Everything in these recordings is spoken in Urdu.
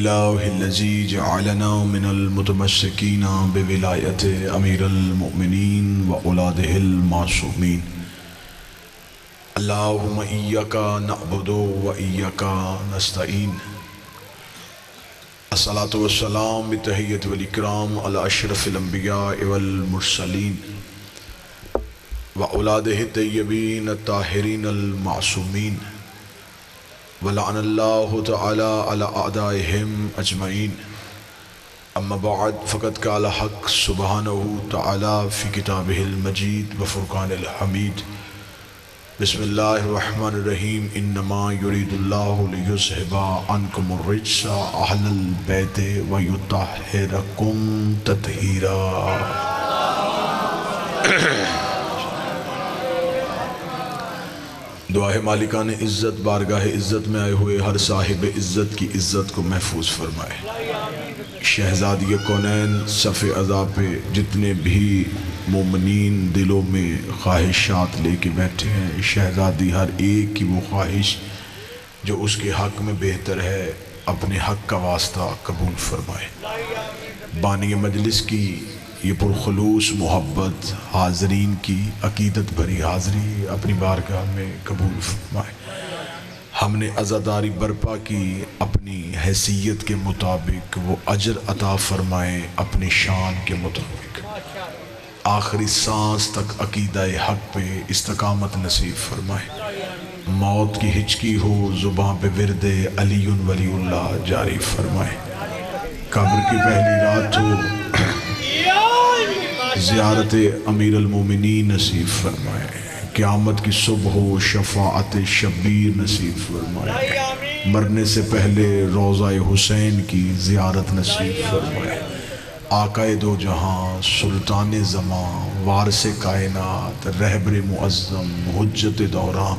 لله الذي جعلنا من المتمسكين بولاية أمير المؤمنين وأولاده المعصومين. اللهم إياك نعبد وإياك نستعين. الصلاة والسلام بالتحية والإكرام على أشرف الأنبياء والمرسلين وأولاده الطيبين الطاهرين المعصومين. ولعن الله تعالى على أعدائهم أجمعين. أما بعد فقد قال حق سبحانه تعالى في كتابه المجيد وفرقان الحميد. بسم الله الرحمن الرحيم. إنما يريد الله ليذهب عنكم الرجس أهل البيت ويطهركم تطهيرا. دعائے مالکان عزت بارگاہ عزت میں آئے ہوئے ہر صاحب عزت کی عزت کو محفوظ فرمائے. شہزادی کونین صف اعضاء پہ جتنے بھی مومنین دلوں میں خواہشات لے کے بیٹھے ہیں، شہزادی ہر ایک کی وہ خواہش جو اس کے حق میں بہتر ہے اپنے حق کا واسطہ قبول فرمائے. بانی مجلس کی یہ پرخلوص محبت، حاضرین کی عقیدت بھری حاضری اپنی بارگاہ میں قبول فرمائے. ہم نے عزاداری برپا کی، اپنی حیثیت کے مطابق وہ اجر عطا فرمائے اپنی شان کے مطابق. آخری سانس تک عقیدہ حق پہ استقامت نصیب فرمائے. موت کی ہچکی ہو زباں پہ ورد علی ولی اللہ جاری فرمائے. قبر کی پہلی رات ہو زیارت امیر المومنین نصیب فرمائے. قیامت کی صبح ہو شفاعت شبیر نصیب فرمائے. مرنے سے پہلے روضہ حسین کی زیارت نصیب فرمائے. آقا دو جہاں سلطان زمان وارث کائنات رہبر معظم حجت دوران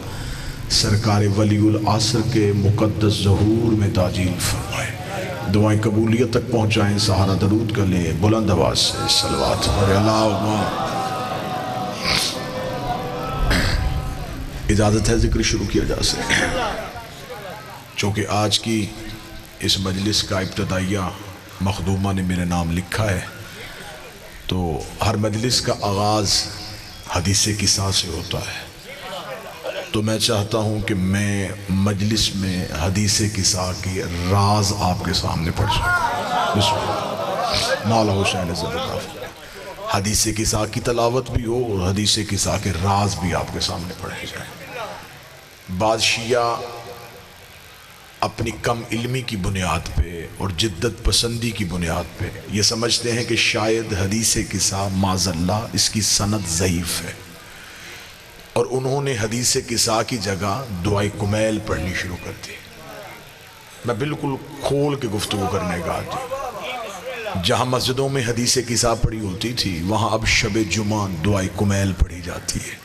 سرکار ولی العصر کے مقدس ظہور میں تاجیل فرمائے. دعائیں قبولیت تک پہنچائیں. سہارا درود کر لیں بلند آواز سے صلوات پڑھیں. اللہم اجازت ہے ذکر شروع کیا جا سکے. چونکہ آج کی اس مجلس کا ابتدائیہ مخدومہ نے میرے نام لکھا ہے، تو ہر مجلس کا آغاز حدیث قصہ سے ہوتا ہے. تو میں چاہتا ہوں کہ میں مجلس میں حدیث قصہ کی راز آپ کے سامنے پڑھ سکوں. مولا حسین عزت اللہ حدیث قصہ کی تلاوت بھی ہو اور حدیث قصہ کے راز بھی آپ کے سامنے پڑھے جائیں. بعض شیعہ اپنی کم علمی کی بنیاد پہ اور جدت پسندی کی بنیاد پہ یہ سمجھتے ہیں کہ شاید حدیث قصہ معاذ اللہ اس کی سند ضعیف ہے، اور انہوں نے حدیث قصہ کی جگہ دعائے کمیل پڑھنی شروع کر دی. میں بالکل کھول کے گفتگو کرنے کا عادی. جہاں مسجدوں میں حدیث قصہ پڑھی ہوتی تھی وہاں اب شب جمعہ دعائے کمیل پڑھی جاتی ہے.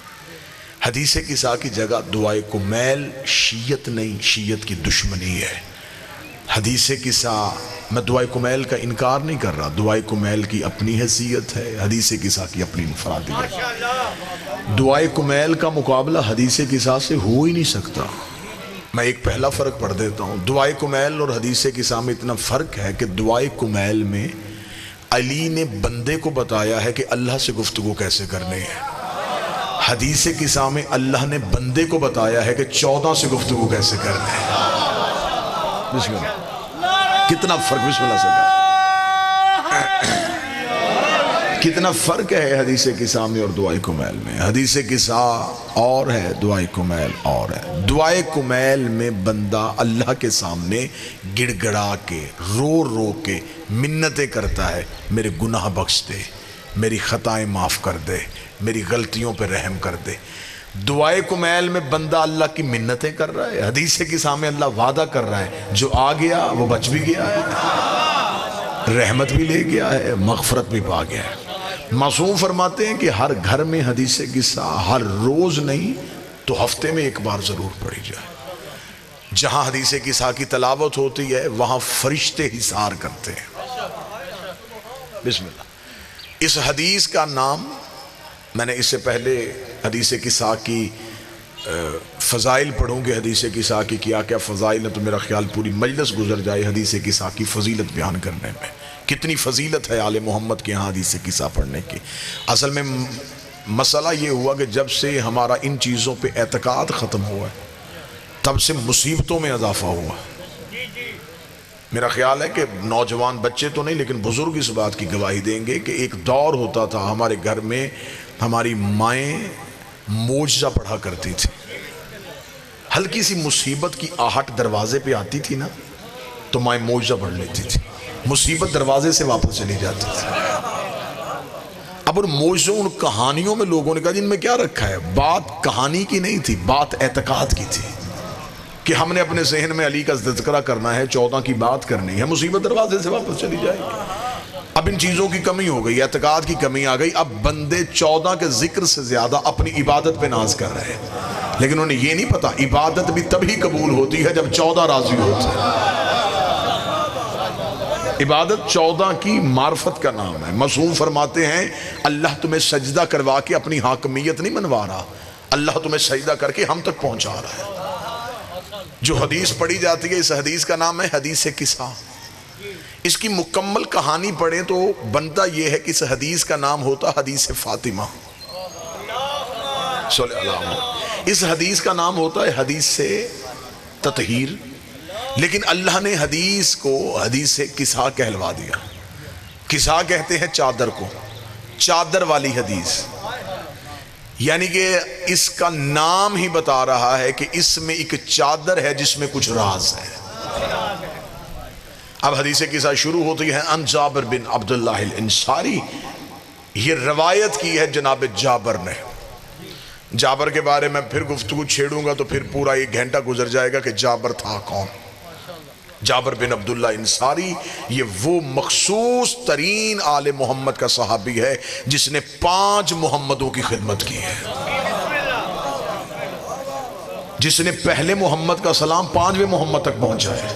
حدیث قصہ کی جگہ دعائے کمیل شیعت نہیں، شیعت کی دشمنی ہے. حدیث قصہ میں دعائے کمیل کا انکار نہیں کر رہا، دعائے کمیل کی اپنی حیثیت ہے، حدیث قصہ کی اپنی انفرادیت ہے. دعائے کمیل کا مقابلہ حدیث قصہ سے ہو ہی نہیں سکتا. میں ایک پہلا فرق پڑھ دیتا ہوں. دعائے کمیل اور حدیث قصہ میں اتنا فرق ہے کہ دعائے کمیل میں علی نے بندے کو بتایا ہے کہ اللہ سے گفتگو کیسے کرنے ہے. حدیث قصہ میں اللہ نے بندے کو بتایا ہے کہ 14 سے گفتگو کیسے کرنے ہے. بسم اللہ. کتنا فرق، بسم اللہ سے کتنا فرق ہے حدیث قصہ میں اور دعائے کمیل میں. حدیث قصہ اور ہے، دعائے کمیل اور ہے. دعائے کمیل میں بندہ اللہ کے سامنے گڑ گڑا کے رو رو کے منتیں کرتا ہے، میرے گناہ بخش دے، میری خطائیں معاف کر دے، میری غلطیوں پہ رحم کر دے. دعائے کمیل میں بندہ اللہ کی منتیں کر رہا ہے. حدیث قصہ میں اللہ وعدہ کر رہا ہے جو آ گیا وہ بچ بھی گیا ہے، رحمت بھی لے گیا ہے، مغفرت بھی پا گیا ہے. معصوم فرماتے ہیں کہ ہر گھر میں حدیث قصہ ہر روز نہیں تو ہفتے میں ایک بار ضرور پڑھی جائے. جہاں حدیث قصہ کی تلاوت ہوتی ہے وہاں فرشتے حصار کرتے ہیں. بسم اللہ. اس حدیث کا نام میں نے اس سے پہلے حدیث قصہ کی فضائل پڑھوں گے حدیث کسا کی، کیا کیا فضائل ہے، تو میرا خیال پوری مجلس گزر جائے حدیث کسا کی فضیلت بیان کرنے میں۔ کتنی فضیلت ہے آل محمد کے ہاں حدیث کسا پڑھنے کی۔ اصل میں مسئلہ یہ ہوا کہ جب سے ہمارا ان چیزوں پہ اعتقاد ختم ہوا ہے تب سے مصیبتوں میں اضافہ ہوا۔ میرا خیال ہے کہ نوجوان بچے تو نہیں لیکن بزرگ اس بات کی گواہی دیں گے کہ ایک دور ہوتا تھا ہمارے گھر میں ہماری مائیں معجزہ پڑھا کرتی تھی۔ ہلکی سی مصیبت کی آہٹ دروازے پہ آتی تھی نا تو مائیں معجزہ پڑھ لیتی تھی، مصیبت دروازے سے واپس چلی جاتی تھی۔ اب ان معجزوں ان کہانیوں میں لوگوں نے کہا جن میں کیا رکھا ہے، بات کہانی کی نہیں تھی، بات اعتقاد کی تھی کہ ہم نے اپنے ذہن میں علی کا تذکرہ کرنا ہے، 14 کی بات کرنی ہے، مصیبت دروازے سے واپس چلی جائے گی۔ اب ان چیزوں کی کمی ہو گئی، اعتقاد کی کمی آ گئی، اب بندے 14 کے ذکر سے زیادہ اپنی عبادت پہ ناز کر رہے ہیں، لیکن انہیں یہ نہیں پتا عبادت بھی تبھی قبول ہوتی ہے جب 14 راضی ہوتے ہیں۔ عبادت 14 کی معرفت کا نام ہے۔ معصوم فرماتے ہیں اللہ تمہیں سجدہ کروا کے اپنی حاکمیت نہیں منوا رہا، اللہ تمہیں سجدہ کر کے ہم تک پہنچا رہا ہے۔ جو حدیث پڑھی جاتی ہے اس حدیث کا نام ہے حدیث کسا۔ اس کی مکمل کہانی پڑھیں تو بنتا یہ ہے کہ اس حدیث کا نام ہوتا حدیث فاطمہ۔ صلی اللہ علیہ وسلم۔ اس حدیث کا نام ہوتا ہے حدیث تطہیر، لیکن اللہ نے حدیث کو حدیث کسا کہلوا دیا۔ کسا کہتے ہیں چادر کو، چادر والی حدیث، یعنی کہ اس کا نام ہی بتا رہا ہے کہ اس میں ایک چادر ہے جس میں کچھ راز ہے۔ اب حدیث کسا شروع ہوتی ہے ان جابر بن عبداللہ الانصاری، یہ روایت کی ہے جناب جابر نے۔ جابر کے بارے میں پھر گفتگو چھیڑوں گا تو پھر پورا 1 گھنٹہ گزر جائے گا کہ جابر تھا کون۔ جابر بن عبداللہ انصاری یہ وہ مخصوص ترین آل محمد کا صحابی ہے جس نے 5 محمدوں کی خدمت کی ہے، جس نے پہلے محمد کا سلام 5ویں محمد تک پہنچا ہے،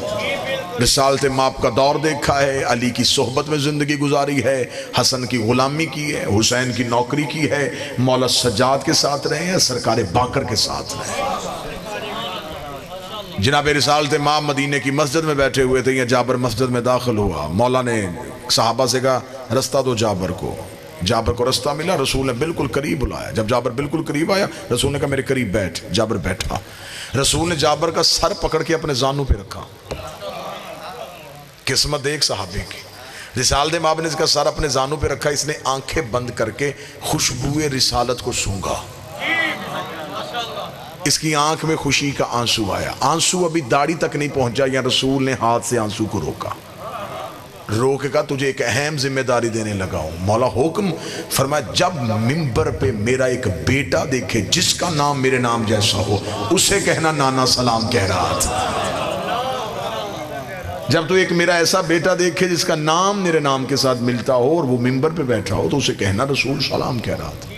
رسالت ماپ کا دور دیکھا ہے، علی کی صحبت میں زندگی گزاری ہے، حسن کی غلامی کی ہے، حسین کی نوکری کی ہے، مولا سجاد کے ساتھ رہے ہیں، سرکار باقر کے ساتھ رہے ہیں۔ جناب رسالت ماپ مدینے کی مسجد میں بیٹھے ہوئے تھے، یہ جابر مسجد میں داخل ہوا، مولا نے صحابہ سے کہا رستہ دو جابر کو۔ جابر کو رستہ ملا، رسول نے بالکل قریب بلایا۔ جب جابر بالکل قریب آیا رسول نے کہا میرے قریب بیٹھ۔ جابر بیٹھا، رسول نے جابر کا سر پکڑ کے اپنے زانوں پہ رکھا۔ قسمت ایک صحابی کی، رسالت ماپ نے اس کا سر اپنے زانوں پہ رکھا، اس نے آنکھیں بند کر کے خوشبوئے رسالت کو سونگا۔ اس کی آنکھ میں خوشی کا آنسو آیا، آنسو ابھی داڑھی تک نہیں پہنچا یا رسول نے ہاتھ سے آنسو کو روکا، روک کہا تجھے ایک اہم ذمہ داری دینے لگا ہوں۔ مولا حکم فرمایا جب ممبر پہ میرا ایک بیٹا دیکھے جس کا نام میرے نام جیسا ہو اسے کہنا نانا سلام کہہ رہا تھا۔ جب تو ایک میرا ایسا بیٹا دیکھے جس کا نام میرے نام کے ساتھ ملتا ہو اور وہ ممبر پہ بیٹھا ہو تو اسے کہنا رسول سلام کہہ رہا تھا۔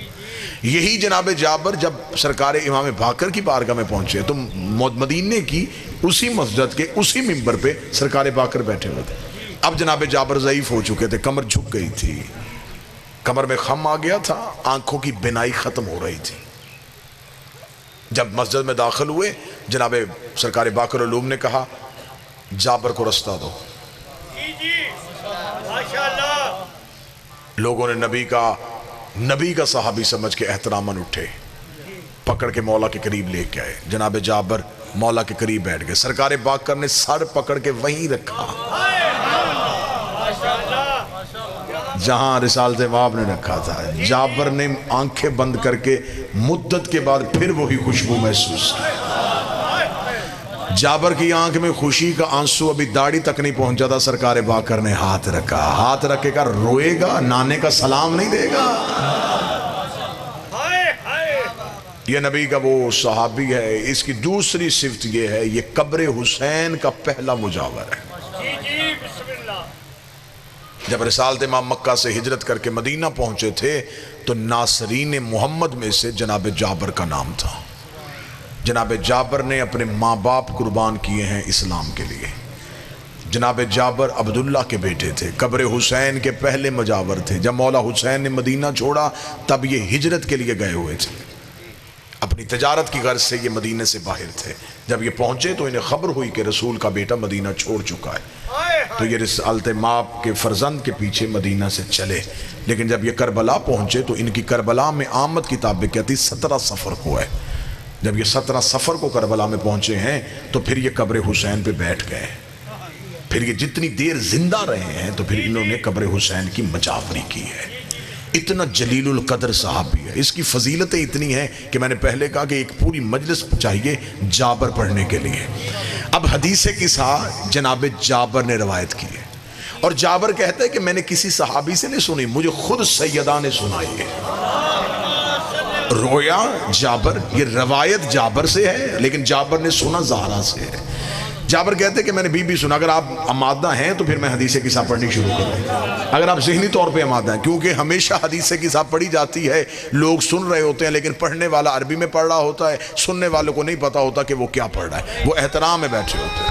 یہی جناب جابر جب سرکار امام باقر کی بارگاہ میں پہنچے تو مدینے کی اسی مسجد کے اسی ممبر پہ سرکار باقر بیٹھے ہوئے تھے۔ اب جناب جابر ضعیف ہو چکے تھے، کمر جھک گئی تھی، کمر میں خم آ گیا تھا، آنکھوں کی بینائی ختم ہو رہی تھی۔ جب مسجد میں داخل ہوئے جناب سرکار باقر علوم نے کہا جابر کو رستہ دو۔ لوگوں نے نبی کا صحابی سمجھ کے احتراماً اٹھے، پکڑ کے مولا کے قریب لے کے آئے۔ جناب جابر مولا کے قریب بیٹھ گئے، سرکار باقر نے سر پکڑ کے وہیں رکھا جہاں رسالت ماپ نے رکھا تھا۔ جابر نے آنکھیں بند کر کے مدت کے بعد پھر وہی خوشبو محسوس کی۔ جابر کی آنکھ میں خوشی کا آنسو ابھی داڑھی تک نہیں پہنچا تھا، سرکار باقر نے ہاتھ رکھا، ہاتھ رکھے گا روئے گا، نانے کا سلام نہیں دے گا۔ یہ نبی کا وہ صحابی ہے۔ اس کی دوسری صفت یہ ہے یہ قبر حسین کا پہلا مجاور ہے۔ جب رسالت امام مکہ سے ہجرت کر کے مدینہ پہنچے تھے تو ناصرین محمد میں سے جناب جابر کا نام تھا۔ جناب جابر نے اپنے ماں باپ قربان کیے ہیں اسلام کے لیے۔ جناب جابر عبداللہ کے بیٹے تھے، قبر حسین کے پہلے مجاور تھے۔ جب مولا حسین نے مدینہ چھوڑا تب یہ ہجرت کے لیے گئے ہوئے تھے۔ اب اپنی تجارت کی غرض سے یہ مدینے سے باہر تھے. جب یہ پہنچے تو انہیں خبر ہوئی کہ رسول کا بیٹا مدینہ چھوڑ چکا ہے. تو یہ رسالت ماپ کے فرزند کے پیچھے مدینہ سے چلے. لیکن جب یہ کربلا پہنچے تو ان کی کربلا میں آمد کتابیں کہتی 17 سفر کو ہے. جب یہ 17 سفر کو کربلا میں پہنچے ہیں تو پھر یہ قبر حسین پہ بیٹھ گئے. پھر یہ جتنی دیر زندہ رہے ہیں تو پھر انہوں نے قبر حسین کی مجاوری کی ہے. اتنا جلیل القدر صحابی ہے. اس کی فضیلتیں اتنی ہیں کہ میں نے پہلے کہا کہ ایک پوری مجلس چاہیے جابر پڑھنے کے لیے. اب حدیث قصہ جناب جابر نے روایت کی ہے اور جابر کہتا ہے کہ میں نے کسی صحابی سے نہیں سنی, مجھے خود سیدہ نے سنائی ہے. رویا جابر, یہ روایت جابر سے ہے لیکن جابر نے سنا زہرا سے ہے. جابر کہتے کہ میں نے بی سنا. اگر آپ آمادہ ہیں تو پھر میں حدیث قصہ پڑھنی شروع کروں, اگر آپ ذہنی طور پہ آمادہ ہیں, کیونکہ ہمیشہ حدیث قصہ پڑھی جاتی ہے, لوگ سن رہے ہوتے ہیں لیکن پڑھنے والا عربی میں پڑھ رہا ہوتا ہے, سننے والوں کو نہیں پتا ہوتا کہ وہ کیا پڑھ رہا ہے, وہ احترام میں بیٹھے ہوتے ہیں.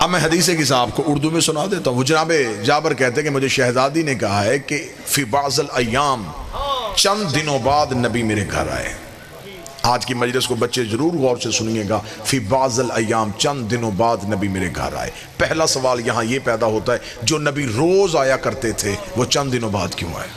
اب میں حدیث قصہ آپ کو اردو میں سنا دیتا ہوں. وہ جناب جابر کہتے ہیں کہ مجھے شہزادی نے کہا ہے کہ فی بعض الایام, چند دنوں بعد نبی میرے گھر آئے. آج کی مجلس کو بچے ضرور غور سے سنیے گا. فی بعض الایام, چند دنوں بعد نبی میرے گھر آئے. پہلا سوال یہاں یہ پیدا ہوتا ہے, جو نبی روز آیا کرتے تھے وہ چند دنوں بعد کیوں آئے؟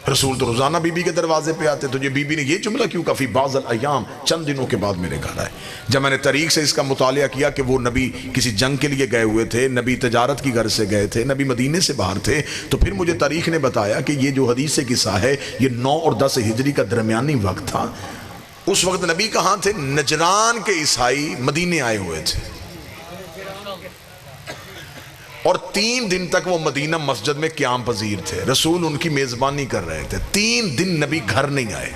رسول تو روزانہ بی بی کے دروازے پہ آتے, تو یہ بی بی نے یہ جملہ کیوں کہا فی بعض الایام, چند دنوں کے بعد میرے گھر آئے؟ جب میں نے تاریخ سے اس کا مطالعہ کیا کہ وہ نبی کسی جنگ کے لیے گئے ہوئے تھے, نبی تجارت کی غرض سے گئے تھے, نبی مدینے سے باہر تھے, تو پھر مجھے تاریخ نے بتایا کہ یہ جو حدیث قصہ ہے یہ 9 اور 10 ہجری کا درمیانی وقت تھا. اس وقت نبی کہاں تھے؟ نجران کے عیسائی مدینے آئے ہوئے تھے اور 3 دن تک وہ مدینہ مسجد میں قیام پذیر تھے. رسول ان کی میزبانی کر رہے تھے. 3 دن نبی گھر نہیں آئے.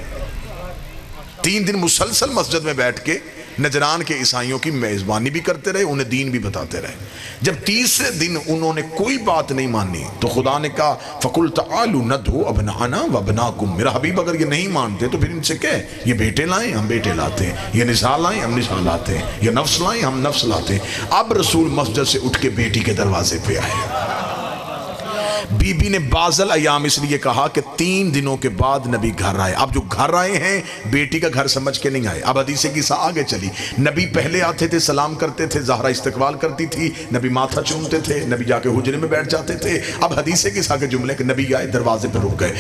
3 دن مسلسل مسجد میں بیٹھ کے نجران کے عیسائیوں کی میزبانی بھی کرتے رہے, انہیں دین بھی بتاتے رہے. جب تیسرے دن انہوں نے کوئی بات نہیں مانی تو خدا نے کہا فَقُلْ تَعَالُوا نَدْعُوا أَبْنَاءَنَا وَأَبْنَاءَكُمْ. میرا حبیب اگر یہ نہیں مانتے تو پھر ان سے کہے یہ بیٹے لائیں ہم بیٹے لاتے ہیں, یہ نساء لائیں ہم نساء لاتے ہیں, یہ نفس لائیں ہم نفس لاتے ہیں. اب رسول مسجد سے اٹھ کے بیٹی کے دروازے پہ آئے. بی بی نے بعض ایام اس لیے کہا کہ 3 دنوں کے بعد نبی گھر آئے. اب جو گھر آئے ہیں بیٹی کا گھر سمجھ کے نہیں آئے. اب حدیث قصہ آگے چلی. نبی پہلے آتے تھے, سلام کرتے تھے, زہرا استقبال کرتی تھی, نبی ماتھا چومتے تھے, نبی جا کے حجرے میں بیٹھ جاتے تھے. اب حدیث قصہ کے جملے کہ نبی آئے, دروازے پہ رک گئے.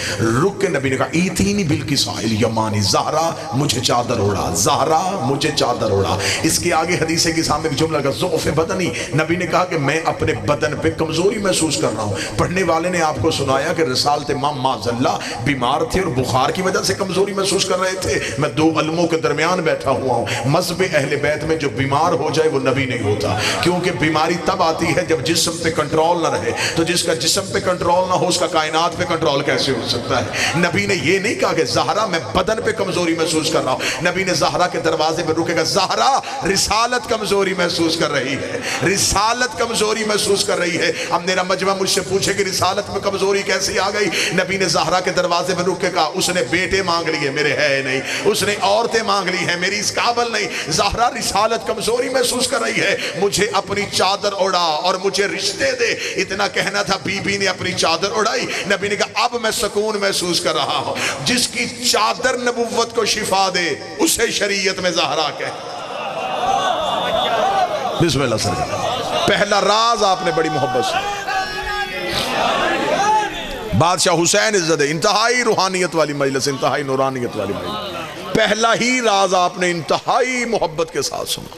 رک کے نبی نے کہا ایتینی بالکساء الیمانی, زہرا مجھے چادر اوڑا, زہرا مجھے چادر اوڑا. اس کے آگے حدیث قصہ میں جملہ کا ضعف بدنی, نبی نے کہا کہ میں اپنے بدن پہ کمزوری محسوس کر رہا ہوں. پڑھنے والے نے آپ کو سنایا کہ رسالت امام معاذاللہ بیمار تھے اور بخار کی وجہ سے کمزوری محسوس کر رہے تھے. میں 2 علموں کے درمیان بیٹھا ہوا ہوں. مذہب اہل بیت میں جو بیمار ہو جائے وہ نبی نہیں ہوتا, کیونکہ بیماری تب آتی ہے جب جسم پہ کنٹرول نہ رہے. تو جس کا جسم پہ کنٹرول نہ ہو اس کا کائنات پہ کنٹرول کیسے ہو سکتا ہے؟ نبی نے یہ نہیں کہا کہ زہرا میں بدن پہ کمزوری محسوس کر رہا ہوں. نبی نے زہرا کے دروازے پہ رکے گا, زہرا رسالت کمزوری محسوس کر رہی ہے, رسالت کمزوری محسوس کر رہی ہے. اب میرا مجمع مجھ سے پوچھے کہ رسالت میں کمزوری کیسی آ گئی؟ نبی نے زہرا کے دروازے پہ رک کے کہا اس نے بیٹے مانگ لیے میرے ہے نہیں, اس نے عورتیں مانگ لی ہیں میری اس قابل نہیں. زہرا رسالت کمزوری محسوس کر رہی ہے, مجھے اپنی چادر اڑا اور مجھے رشتے دے. اتنا کہنا تھا, بی بی نے اپنی چادر اڑائی. نبی نے کہا اب میں سکون محسوس کر رہا ہوں. جس کی چادر نبوت کو شفا دے اسے شریعت میں زہرا کہے. بسم اللہ سر. پہلا راز آپ نے بڑی محبت سے, بادشاہ حسین عزت, انتہائی روحانیت والی مجلس, انتہائی نورانیت والی مجلس. پہلا ہی راز آپ نے انتہائی محبت کے ساتھ سنا.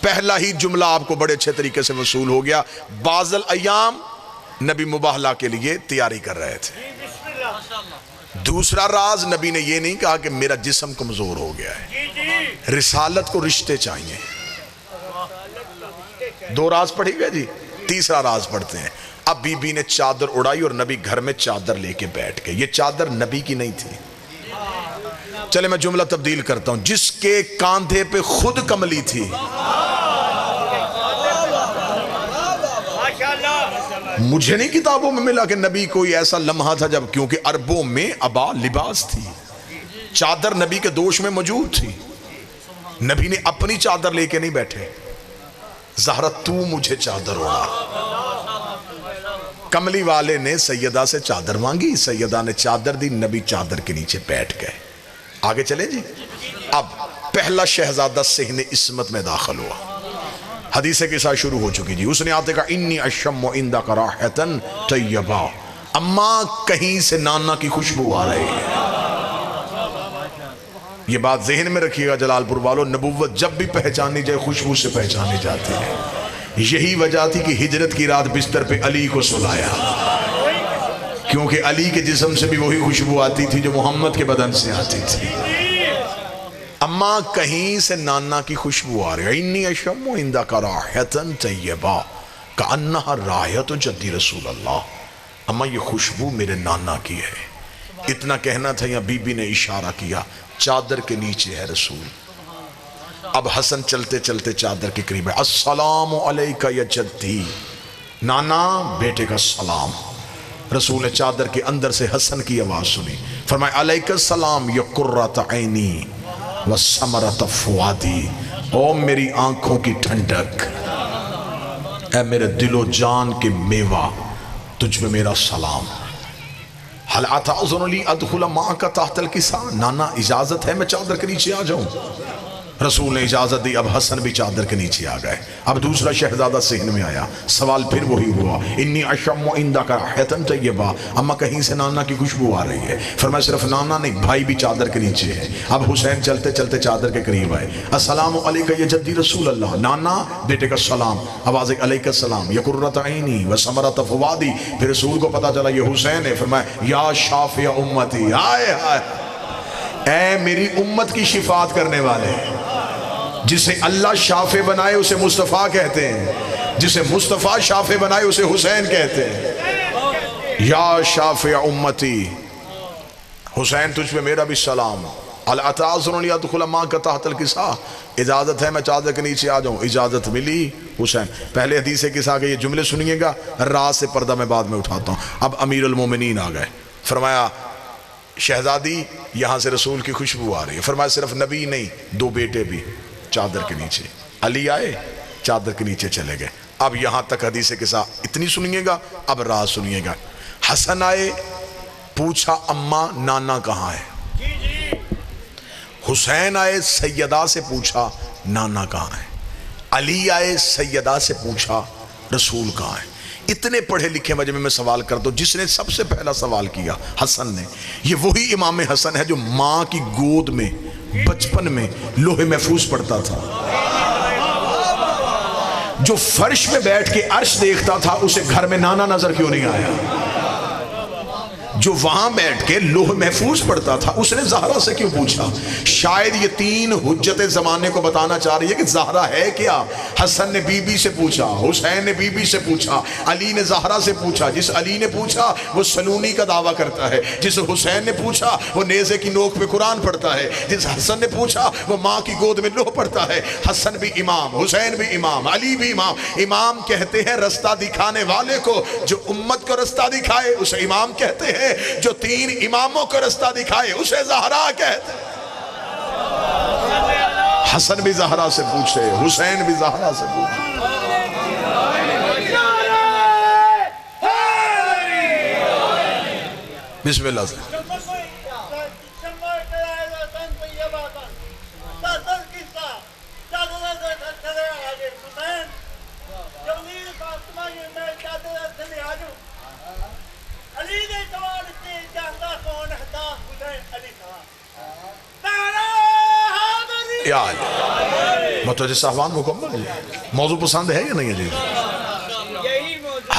پہلا ہی جملہ آپ کو بڑے اچھے طریقے سے وصول ہو گیا. بعض الایام نبی مباہلہ کے لیے تیاری کر رہے تھے. دوسرا راز نبی نے یہ نہیں کہا کہ میرا جسم کمزور ہو گیا ہے, رسالت کو رشتے چاہیے. 2 راز پڑھی گئے جی. تیسرا راز پڑھتے ہیں. اب بی بی نے چادر اڑائی اور نبی گھر میں چادر لے کے بیٹھ گئے. یہ چادر نبی کی نہیں تھی. چلے میں جملہ تبدیل کرتا ہوں. جس کے کاندھے پہ خود کملی تھی, مجھے نہیں کتابوں میں ملا کہ نبی کوئی ایسا لمحہ تھا جب, کیونکہ عربوں میں ابا لباس تھی, چادر نبی کے دوش میں موجود تھی. نبی نے اپنی چادر لے کے نہیں بیٹھے, زہرا تو مجھے چادر اوڑا. کملی والے نے سیدہ سے چادر مانگی، سیدہ نے چادر دی، نبی چادر کے نیچے بیٹھ گئے۔ آگے چلیں جی۔ اب پہلا شہزادہ صحن عصمت میں داخل ہوا، حدیث کے ساتھ شروع ہو چکی جی۔ اس نے آتے کہا انی اشم عندک راحۃ طیبہ، اماں کہیں سے نانا کی خوشبو آ رہی ہے۔ یہ بات ذہن میں رکھیے گا جلال پور والو، نبوت جب بھی پہچانی جائے خوشبو سے پہچانی جاتی ہے۔ یہی وجہ تھی کہ ہجرت کی رات بستر پہ علی کو سلایا، کیونکہ علی کے جسم سے بھی وہی خوشبو آتی تھی جو محمد کے بدن سے آتی تھی۔ اماں کہیں سے نانا کی خوشبو آ رہی ہے۔ انی اشم عندک راحۃ طیبہ کأنہا راحۃ جدی رسول اللہ، اماں یہ خوشبو میرے نانا کی ہے۔ اتنا کہنا تھا یا بی بی نے اشارہ کیا چادر کے نیچے ہے رسول۔ اب حسن چلتے چلتے چادر کے قریب ہے۔ السلام علیکہ یا جدی، نانا بیٹے کا سلام۔ رسول نے چادر کے اندر سے حسن کی آواز سنی، فرمایا علیکہ السلام یا قرۃ عینی وثمرۃ فؤادی، او میری آنکھوں کی ٹھنڈک، اے میرے دل و جان کے میوہ، تجھ میں میرا سلام۔ حل اتعذن لی ادخل معک تحت الکساء، نانا اجازت ہے میں چادر کے نیچے آ جاؤں؟ رسول نے اجازت دی، اب حسن بھی چادر کے نیچے آ گئے۔ اب دوسرا شہزادہ صحن میں آیا، سوال پھر وہی ہوا، انی اشم عندک راحۃ طیبہ، اما کہیں سے نانا کی خوشبو آ رہی ہے۔ فرمایا صرف نانا نہیں، بھائی بھی چادر کے نیچے ہے۔ اب حسین چلتے چلتے چادر کے قریب آئے، السلام علیکہ یا جدی رسول اللہ، نانا بیٹے کا سلام، آواز علیکہ السلام یا قرۃ عینی وثمرۃ فؤادی۔ پھر رسول کو پتا چلا یہ حسین ہے، فرمایا یا شافع امتی، ہائے ہائے، اے میری امت کی شفاعت کرنے والے، جسے اللہ شافع بنائے اسے مصطفیٰ کہتے ہیں، جسے مصطفیٰ شافع بنائے اسے حسین کہتے ہیں۔ یا شافع امتی، حسین تجھ پہ میرا بھی سلام۔ اتعذن لی ادخل معک تحت الکساء، اجازت ہے میں چادر کے نیچے آ جاؤں؟ اجازت ملی۔ حسین پہلے حدیث کساء کے یہ جملے سنیے گا، راز سے پردہ میں بعد میں اٹھاتا ہوں۔ اب امیر المومنین آ گئے، فرمایا شہزادی یہاں سے رسول کی خوشبو آ رہی ہے۔ فرمایا صرف نبی نہیں، دو بیٹے بھی چادر کے نیچے۔ علی آئے چادر کے نیچے چلے گئے۔ اب یہاں تک حدیث کے ساتھ اتنی سنیے گا، اب راز سنیے گا۔ حسن آئے، پوچھا اماں نانا کہاں ہے؟ حسین آئے، سیدہ سے پوچھا نانا کہاں ہے؟ علی آئے، سیدہ سے پوچھا رسول کہاں ہے؟ اتنے پڑھے لکھے مجمع میں سوال کر دو، جس نے سب سے پہلا سوال کیا حسن نے۔ یہ وہی امام حسن ہے جو ماں کی گود میں بچپن میں لوح محفوظ پڑھتا تھا، جو فرش میں بیٹھ کے عرش دیکھتا تھا، اسے گھر میں نانا نظر کیوں نہیں آیا؟ جو وہاں بیٹھ کے لوح محفوظ پڑھتا تھا، اس نے زہرا سے کیوں پوچھا؟ شاید یہ تین حجت زمانے کو بتانا چاہ رہی ہے کہ زہرا ہے کیا۔ حسن نے بی بی سے پوچھا، حسین نے بی بی سے پوچھا، علی نے زہرا سے پوچھا۔ جس علی نے پوچھا وہ سلونی کا دعویٰ کرتا ہے، جس حسین نے پوچھا وہ نیزے کی نوک پہ قرآن پڑھتا ہے، جس حسن نے پوچھا وہ ماں کی گود میں لوح پڑھتا ہے۔ حسن بھی امام، حسین بھی امام، علی بھی امام۔ امام کہتے ہیں رستہ دکھانے والے کو، جو امت کو رستہ دکھائے اسے امام کہتے ہیں، جو تین اماموں کو رستہ دکھائے اسے زہرا کہتے ہیں۔ حسن بھی زہرا سے پوچھے، حسین بھی زہرا سے پوچھے۔ بسم اللہ سے متوجہ صاحبان مکمل جی، موضوع پسند ہے یا نہیں ہے جی؟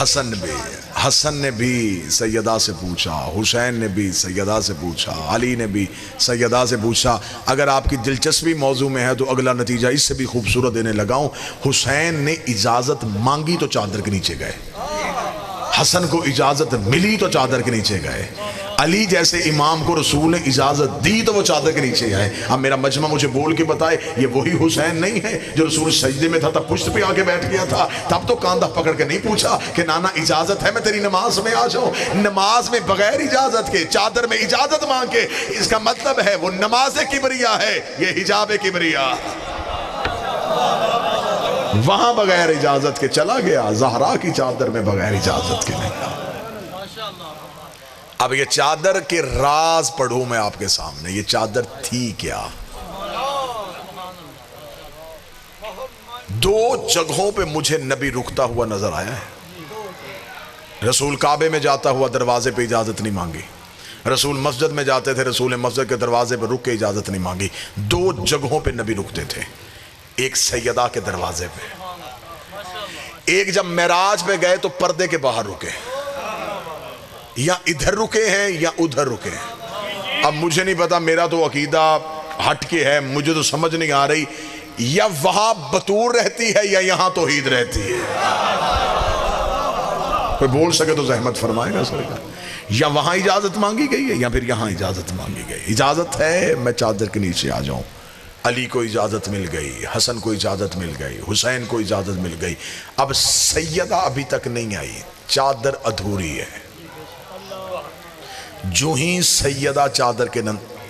حسن نے بھی سیدہ سے پوچھا، حسین نے بھی سیدہ سے پوچھا، علی نے بھی سیدہ سے پوچھا۔ اگر آپ کی دلچسپی موضوع میں ہے تو اگلا نتیجہ اس سے بھی خوبصورت دینے لگاؤں۔ حسین نے اجازت مانگی تو چادر کے نیچے گئے، حسن کو اجازت ملی تو چادر کے نیچے گئے، علی جیسے امام کو رسول نے اجازت دی تو وہ چادر کے نیچے آئے۔ اب میرا مجمع مجھے بول کے بتائے یہ وہی حسین نہیں ہے جو رسول سجدے میں تھا تب پشت پہ آگے بیٹھ گیا تھا، تب تو کاندھا پکڑ کے نہیں پوچھا کہ نانا اجازت ہے میں تیری نماز میں آ جاؤں؟ نماز میں بغیر اجازت کے، چادر میں اجازت مانگ کے، اس کا مطلب ہے وہ نماز کبریا ہے، یہ حجاب کبریا۔ وہاں بغیر اجازت کے چلا گیا، زہرا کی چادر میں بغیر اجازت کے نہیں۔ اب یہ چادر کے راز پڑھوں میں آپ کے سامنے. یہ چادر تھی کیا؟ دو جگہوں پہ مجھے نبی رکتا ہوا نظر آیا ہے. رسول کعبے میں جاتا ہوا دروازے پہ اجازت نہیں مانگی. رسول مسجد میں جاتے تھے، رسول مسجد کے دروازے پہ رک کے اجازت نہیں مانگی. دو جگہوں پہ نبی رکتے تھے. ایک سیدہ کے دروازے پہ، ایک جب معراج پہ گئے تو پردے کے باہر رکے. یا ادھر رکے ہیں یا ادھر رکے ہیں. اب مجھے نہیں پتا، میرا تو عقیدہ ہٹ کے ہے، مجھے تو سمجھ نہیں آ رہی یا وہاں بطور رہتی ہے یا یہاں توحید رہتی ہے. کوئی بول سکے تو زحمت فرمائے گا سر. یا وہاں اجازت مانگی گئی ہے یا پھر یہاں اجازت مانگی گئی. اجازت ہے میں چادر کے نیچے آ جاؤں. علی کو اجازت مل گئی، حسن کو اجازت مل گئی، حسین کو اجازت مل گئی. اب سیدہ ابھی تک نہیں آئی، چادر ادھوری ہے. جو ہی سیدہ چادر کے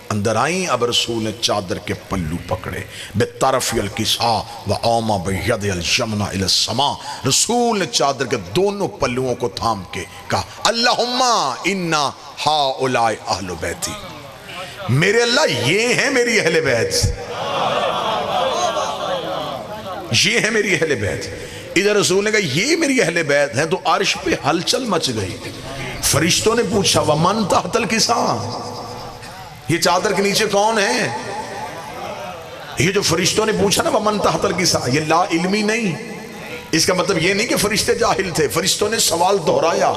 اندر آئیں، اب رسول نے چادر کے پلو پکڑے. بِالطَّرَفِ الْكِسَا وَأَوْمَا بِيَدِهِ الْجَمْنَ إِلَى السَّمَاءِ. رسول نے چادر کے دونوں پلوؤں کو تھام کے کہا اللہم اِنَّا ہَؤُلَاءِ اہلُ بیتی. میرے اللہ یہ ہیں میری اہل بیت، یہ ہیں میری اہل بیت. ادھر رسول نے کہا یہ میری اہل بیت ہیں تو عرش پہ ہلچل مچ گئی. فرشتوں نے پوچھا وَمَن تَحْتَ الْكِسَا، یہ چادر کے نیچے کون ہے؟ یہ جو فرشتوں نے پوچھا نا وَمَن تَحْتَ الْكِسَا، یہ لا علمی نہیں. اس کا مطلب یہ نہیں کہ فرشتے جاہل تھے. فرشتوں نے سوال دہرایا.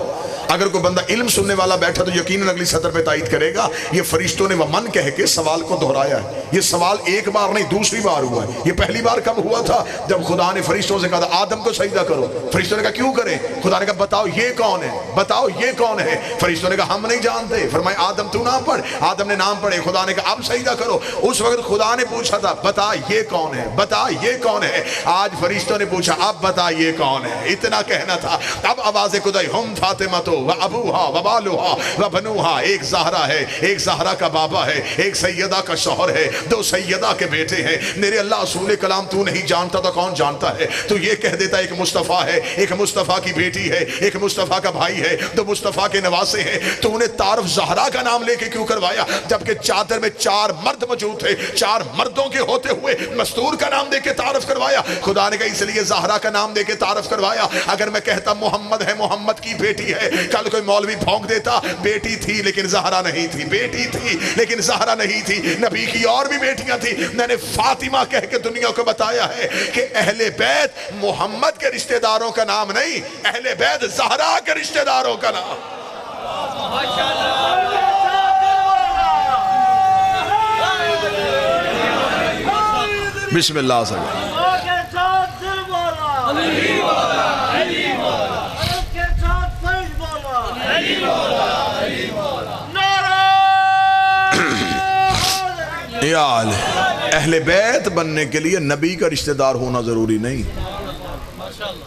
اگر کوئی بندہ علم سننے والا بیٹھا تو یقیناً اگلی سطر پہ تائید کرے گا. یہ فرشتوں نے ومن کہہ کے سوال کو دہرایا ہے. یہ سوال ایک بار نہیں دوسری بار ہوا ہے. یہ پہلی بار کب ہوا تھا؟ جب خدا نے فرشتوں سے کہا تھا آدم کو سجدہ کرو. فرشتوں نے کہا کیوں کریں؟ خدا نے کہا بتاؤ یہ کون ہے، بتاؤ یہ کون ہے. فرشتوں نے کہا ہم نہیں جانتے. فرمایا آدم تو نام پڑھ. آدم نے نام پڑھے. خدا نے کہا اب سجدہ کرو. اس وقت خدا نے پوچھا تھا بتا یہ کون ہے، بتا یہ کون ہے. آج فرشتوں نے پوچھا اب بتا یہ کون ہے. اتنا کہنا تھا. اب آواز خدائی ہم فاطمہ تو و ابوہا و بالوہا و بنوہا. ایک زہرا ہے، ایک زہرا کا بابا ہے، ایک سیدہ کا شوہر ہے، دو سیدہ کے بیٹے ہیں. میرے اللہ اصول کلام تو نہیں جانتا تو کون جانتا ہے؟ تو یہ کہہ دیتا ایک مصطفیٰ ہے، ایک مصطفیٰ کی بیٹی ہے، ایک مصطفیٰ کا بھائی ہے، دو مصطفیٰ کے نواسے ہیں. تو انہیں تعارف زہرا کا نام لے کے کیوں کروایا جبکہ چادر میں 4 مرد موجود تھے؟ 4 مردوں کے ہوتے ہوئے مستور کا نام دے کے تعارف کروایا. خدا نے کہا اس لیے زہرا کا نام دے کے تعارف کروایا. اگر میں کہتا محمد ہے، محمد کی بیٹی ہے، کل کوئی مولوی بھونک دیتا بیٹی تھی لیکن زہرا نہیں تھی، بیٹی تھی لیکن زہرا نہیں تھی. نبی کی اور بھی بیٹیاں تھیں. میں نے فاطمہ کہہ کے دنیا کو بتایا ہے کہ اہل بیت محمد کے رشتہ داروں کا نام نہیں، اہل بیت زہرا کے رشتہ داروں کا نام. بسم اللہ سے اہل بیت بننے کے لیے نبی کا رشتہ دار ہونا ضروری نہیں،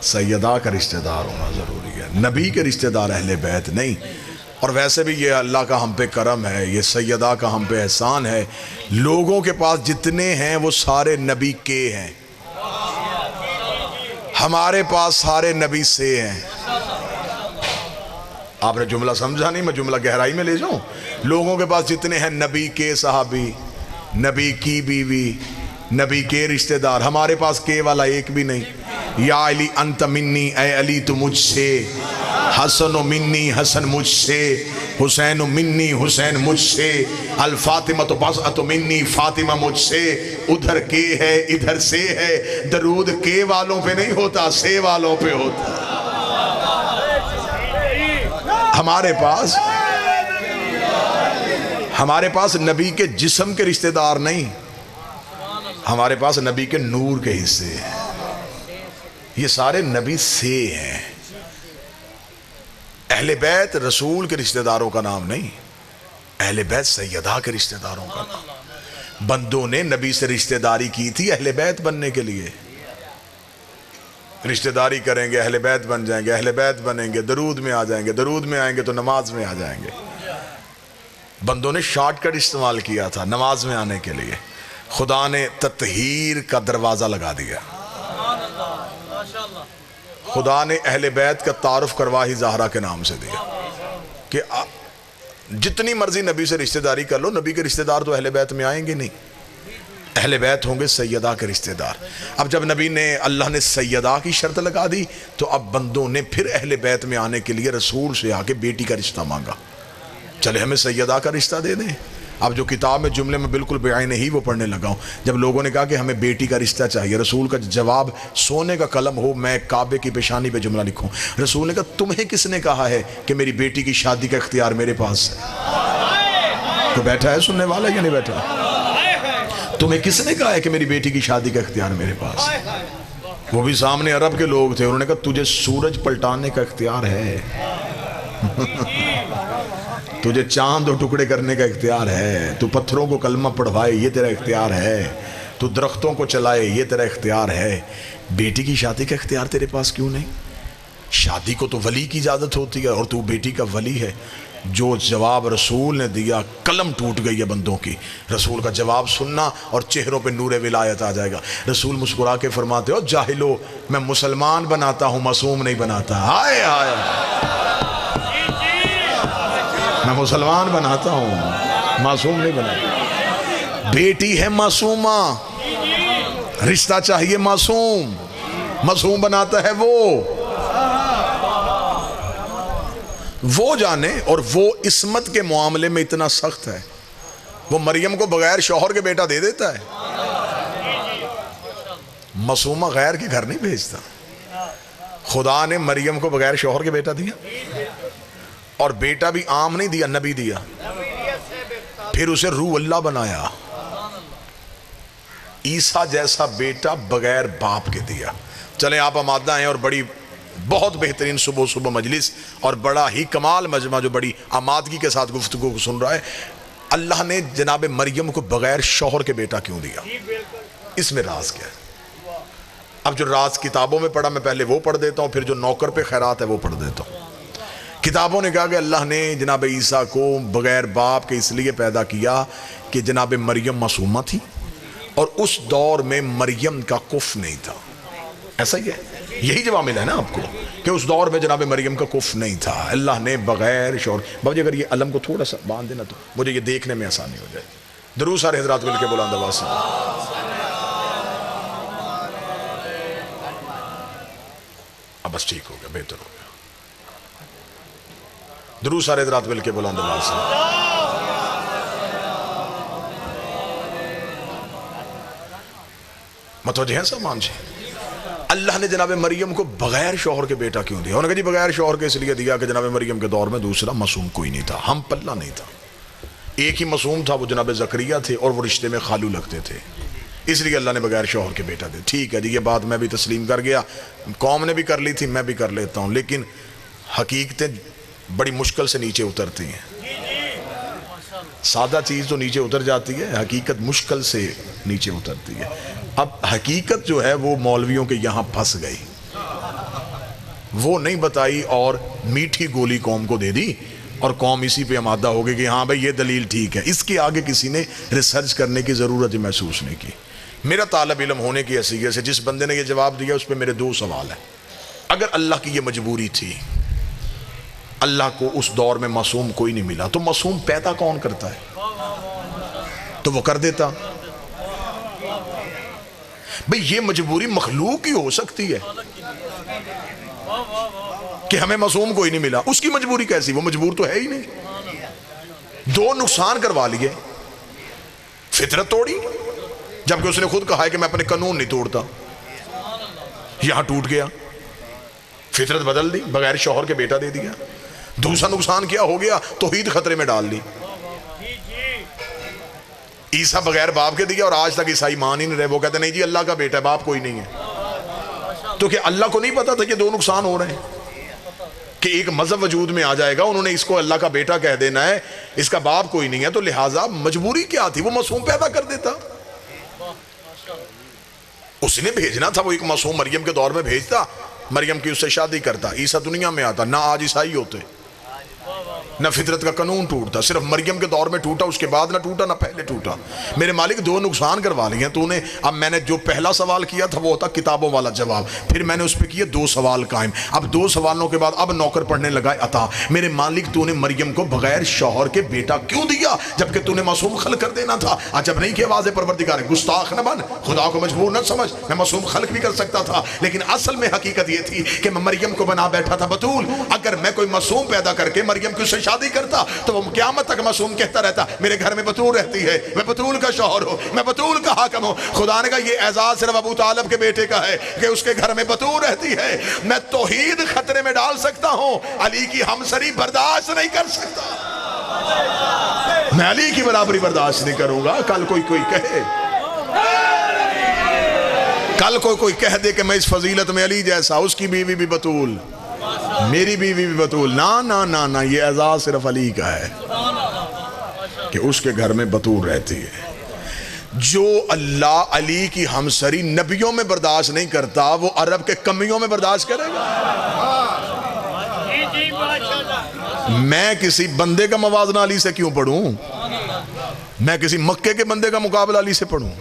سیدہ کا رشتہ دار ہونا ضروری ہے. نبی کے رشتہ دار اہل بیت نہیں. اور ویسے بھی یہ اللہ کا ہم پہ کرم ہے، یہ سیدہ کا ہم پہ احسان ہے. لوگوں کے پاس جتنے ہیں وہ سارے نبی کے ہیں، ہمارے پاس سارے نبی سے ہیں. آپ نے جملہ سمجھا نہیں، میں جملہ گہرائی میں لے جاؤں. لوگوں کے پاس جتنے ہیں نبی کے صحابی، نبی کی بیوی، نبی کے رشتہ دار. ہمارے پاس کے والا ایک بھی نہیں. یا علی انت منی، اے علی تو مجھ سے، حسن منی، حسن مجھ سے، حسین منی، حسین مجھ سے، الفاطمہ تو بضعۃ منی، فاطمہ مجھ سے. ادھر کے ہے ادھر سے ہے. درود کے والوں پہ نہیں ہوتا، سے والوں پہ ہوتا. ہمارے پاس نبی کے جسم کے رشتہ دار نہیں، ہمارے پاس نبی کے نور کے حصے ہیں. یہ سارے نبی سے ہیں. اہل بیت رسول کے رشتہ داروں کا نام نہیں، اہل بیت سیدہ کے رشتہ داروں کا نام. بندوں نے نبی سے رشتہ داری کی تھی اہل بیت بننے کے لیے. رشتہ داری کریں گے اہل بیت بن جائیں گے، اہل بیت بنیں گے درود میں آ جائیں گے، درود میں آئیں گے تو نماز میں آ جائیں گے. بندوں نے شارٹ کٹ استعمال کیا تھا نماز میں آنے کے لیے. خدا نے تطہیر کا دروازہ لگا دیا. خدا نے اہل بیت کا تعارف کروا ہی زہرا کے نام سے دیا کہ جتنی مرضی نبی سے رشتہ داری کر لو، نبی کے رشتہ دار تو اہل بیت میں آئیں گے نہیں، اہل بیت ہوں گے سیدہ کے رشتہ دار۔ اب جب نبی نے اللہ نے سیدہ کی شرط لگا دی تو اب بندوں نے پھر اہل بیت میں آنے کے لیے رسول سے آ کے بیٹی کا رشتہ مانگا، چلے ہمیں سیدہ کا رشتہ دے دیں۔ اب جو کتاب میں جملے میں بالکل بعین ہی وہ پڑھنے لگا ہوں، جب لوگوں نے کہا کہ ہمیں بیٹی کا رشتہ چاہیے، رسول کا جواب سونے کا قلم ہو میں کعبے کی پیشانی پہ جملہ لکھوں، رسول نے کہا تمہیں کس نے کہا ہے کہ میری بیٹی کی شادی کا اختیار میرے پاس ہے؟ تو بیٹھا ہے سننے والا یا نہیں بیٹھا؟ تمہیں کس نے کہا ہے کہ میری بیٹی کی شادی کا اختیار میرے پاس ہے؟ وہ بھی سامنے عرب کے لوگ تھے، انہوں نے کہا تجھے سورج پلٹانے کا اختیار ہے، تجھے چاند اور ٹکڑے کرنے کا اختیار ہے، تو پتھروں کو کلمہ پڑھوائے یہ تیرا اختیار ہے، تو درختوں کو چلائے یہ تیرا اختیار ہے، بیٹی کی شادی کا اختیار تیرے پاس کیوں نہیں؟ شادی کو تو ولی کی اجازت ہوتی ہے اور تو بیٹی کا ولی ہے۔ جو جواب رسول نے دیا قلم ٹوٹ گئی ہے بندوں کی، رسول کا جواب سننا اور چہروں پہ نور ولایت آ جائے گا۔ رسول مسکرا کے فرماتے ہو جاہلو میں مسلمان بناتا ہوں معصوم نہیں بناتا، ہائے ہائے میں مسلمان بناتا ہوں معصوم نہیں بناتا۔ بیٹی ہے معصومہ، رشتہ چاہیے معصوم، معصوم بناتا ہے وہ جانے، اور وہ عصمت کے معاملے میں اتنا سخت ہے، وہ مریم کو بغیر شوہر کے بیٹا دے دیتا ہے، معصومہ غیر کے گھر نہیں بھیجتا۔ خدا نے مریم کو بغیر شوہر کے بیٹا دیا، اور بیٹا بھی عام نہیں دیا، نبی دیا، پھر اسے روح اللہ بنایا، عیسیٰ جیسا بیٹا بغیر باپ کے دیا۔ چلیں آپ آمادہ ہیں، اور بڑی بہت بہترین صبح مجلس اور بڑا ہی کمال مجمع جو بڑی آمادگی کے ساتھ گفتگو کو سن رہا ہے۔ اللہ نے جناب مریم کو بغیر شوہر کے بیٹا کیوں دیا؟ اس میں راز کیا ہے؟ اب جو راز کتابوں میں پڑھا میں پہلے وہ پڑھ دیتا ہوں، پھر جو نوکر پہ خیرات ہے وہ پڑھ دیتا ہوں۔ کتابوں نے کہا کہ اللہ نے جناب عیسیٰ کو بغیر باپ کے اس لیے پیدا کیا کہ جناب مریم معصومہ تھی، اور اس دور میں مریم کا کف نہیں تھا۔ ایسا ہی ہے، یہی جواب ملا ہے نا آپ کو کہ اس دور میں جناب مریم کا کف نہیں تھا، اللہ نے بغیر شوہر۔ بابا جی اگر یہ علم کو تھوڑا سا باندھ دینا تو مجھے یہ دیکھنے میں آسانی ہو جائے۔ درود سارے حضرات مل کے بلند آواز سے اب بس ٹھیک ہو گیا، بہتر ہو گیا۔ درود سارے حضرات مل کے بلند آواز سے متوجہ ہیں سامان جی؟ اللہ نے جناب مریم کو بغیر شوہر کے بیٹا کیوں دیا؟ انہوں نے کہا جی بغیر شوہر کے اس لیے دیا کہ جناب مریم کے دور میں دوسرا معصوم کوئی نہیں تھا، ہم پلہ نہیں تھا، ایک ہی معصوم تھا وہ جناب زکریا تھے، اور وہ رشتے میں خالو لگتے تھے، اس لیے اللہ نے بغیر شوہر کے بیٹا دیا۔ ٹھیک ہے جی، یہ بات میں بھی تسلیم کر گیا، قوم نے بھی کر لی تھی، میں بھی کر لیتا ہوں، لیکن حقیقتیں بڑی مشکل سے نیچے اترتی ہیں۔ سادہ چیز تو نیچے اتر جاتی ہے، حقیقت مشکل سے نیچے اترتی ہے۔ اب حقیقت جو ہے وہ مولویوں کے یہاں پھنس گئی، وہ نہیں بتائی اور میٹھی گولی قوم کو دے دی، اور قوم اسی پہ آمادہ ہو گئی کہ ہاں بھائی یہ دلیل ٹھیک ہے۔ اس کے آگے کسی نے ریسرچ کرنے کی ضرورت محسوس نہیں کی۔ میرا طالب علم ہونے کی حیثیت سے جس بندے نے یہ جواب دیا اس پہ میرے دو سوال ہیں۔ اگر اللہ کی یہ مجبوری تھی، اللہ کو اس دور میں معصوم کوئی نہیں ملا، تو معصوم پیدا کون کرتا ہے؟ تو وہ کر دیتا۔ بھئی یہ مجبوری مخلوق ہی ہو سکتی ہے کہ ہمیں معصوم کوئی نہیں ملا، اس کی مجبوری کیسی؟ وہ مجبور تو ہے ہی نہیں۔ دو نقصان کروا لیے، فطرت توڑی، جبکہ اس نے خود کہا ہے کہ میں اپنے قانون نہیں توڑتا، یہاں ٹوٹ گیا، فطرت بدل دی، بغیر شوہر کے بیٹا دے دیا۔ دوسرا نقصان کیا ہو گیا؟ توحید خطرے میں ڈال دی۔ عیسیٰ بغیر باپ کے دیا، اور آج تک عیسائی مان ہی نہیں رہے، وہ کہتے نہیں جی اللہ کا بیٹا ہے، باپ کوئی نہیں ہے۔ تو کہ اللہ کو نہیں پتا تھا کہ دو نقصان ہو رہے ہیں، کہ ایک مذہب وجود میں آ جائے گا، انہوں نے اس کو اللہ کا بیٹا کہہ دینا ہے، اس کا باپ کوئی نہیں ہے، تو لہٰذا مجبوری کیا تھی؟ وہ معصوم پیدا کر دیتا، اس نے بھیجنا تھا، وہ ایک معصوم مریم کے دور میں بھیجتا، مریم کی اس سے شادی کرتا، عیسیٰ دنیا میں آتا، نہ آج عیسائی ہوتے، نہ فطرت کا قانون ٹوٹتا، صرف مریم کے دور میں ٹوٹا، اس کے بعد نہ ٹوٹا نہ پہلے ٹوٹا۔ میرے مالک دو نقصان کروا لیے ہیں تو نے۔ اب میں نے جو پہلا سوال کیا تھا وہ ہوتا کتابوں والا جواب، پھر میں نے اس پہ کیے دو سوال قائم، اب دو سوالوں کے بعد اب نوکر پڑھنے لگا عطا۔ میرے مالک تو نے مریم کو بغیر شوہر کے بیٹا کیوں دیا جبکہ تو نے معصوم خلق کر دینا تھا؟ عجب نہیں کہ واضح پروردگار ہے، گستاخ نہ بن، خدا کو مجبور نہ سمجھ، میں معصوم خلق بھی کر سکتا تھا، لیکن اصل میں حقیقت یہ تھی کہ میں مریم کو بنا بیٹھا تھا بتول۔ اگر میں کوئی معصوم پیدا کر کے مریم کی سے شادی کرتا تو وہ قیامت تک معصوم کہتا رہتا میرے گھر میں بتول رہتی ہے، میں بتول کا شوہر ہوں، میں بتول کا حاکم ہوں۔ خدا نے کہا یہ اعزاز صرف ابو طالب کے بیٹے کا ہے کہ اس کے گھر میں بتول رہتی ہے۔ میں توحید خطرے میں ڈال سکتا ہوں، علی کی ہمسری برداشت نہیں کر سکتا، میں علی کی برابری برداشت نہیں کروں گا۔ کل کوئی کہہ دے کہ میں اس فضیلت میں علی جیسا، اس کی بیوی بھی بتول، میری بیوی بھی بتول، نہ یہ اعزاز صرف علی کا ہے کہ اس کے گھر میں بتول رہتی ہے۔ جو اللہ علی کی ہمسری نبیوں میں برداشت نہیں کرتا وہ عرب کے کمیوں میں برداشت کرے گا؟ میں کسی بندے کا موازنہ علی سے کیوں پڑھوں؟ میں کسی مکے کے بندے کا مقابلہ علی سے پڑھوں؟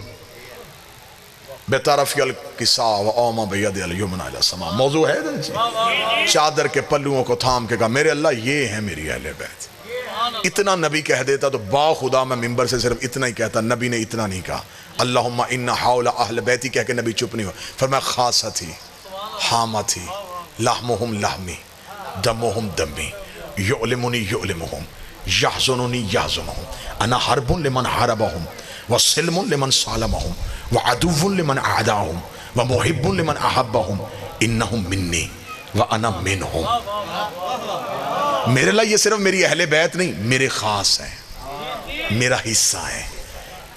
بِطَرَفِ الْقِسَا وَأَوْمَا بِيَدِ الْيُمْنَى إِلَى السَّمَاءِ موضوع ہے جی، چادر کے پلوؤں کو تھام کے کہا میرے اللہ یہ ہے میری اہل بیت۔ اتنا نبی کہہ دیتا تو با خدا میں ممبر سے صرف اتنا ہی کہتا، نبی نے اتنا نہیں کہا۔ اللہم ان حول اہل بیتی کہہ کے نبی چپ نہیں ہو، فرمایا خاصہ تھی، حامہ تھی، لحمہم لحمی، دمہم دمی، یعلمنی یعلمہم، یحزننی یحزنہم، انا حرب لمن حربہم، وسلم لمن سالمہم، وعدو لمن اعداہم، ومحب لمن احبہم، انہم منی وانا منہم۔ میرے لئے یہ صرف میری اہل بیت نہیں، میرے خاص ہیں، میرا حصہ ہے،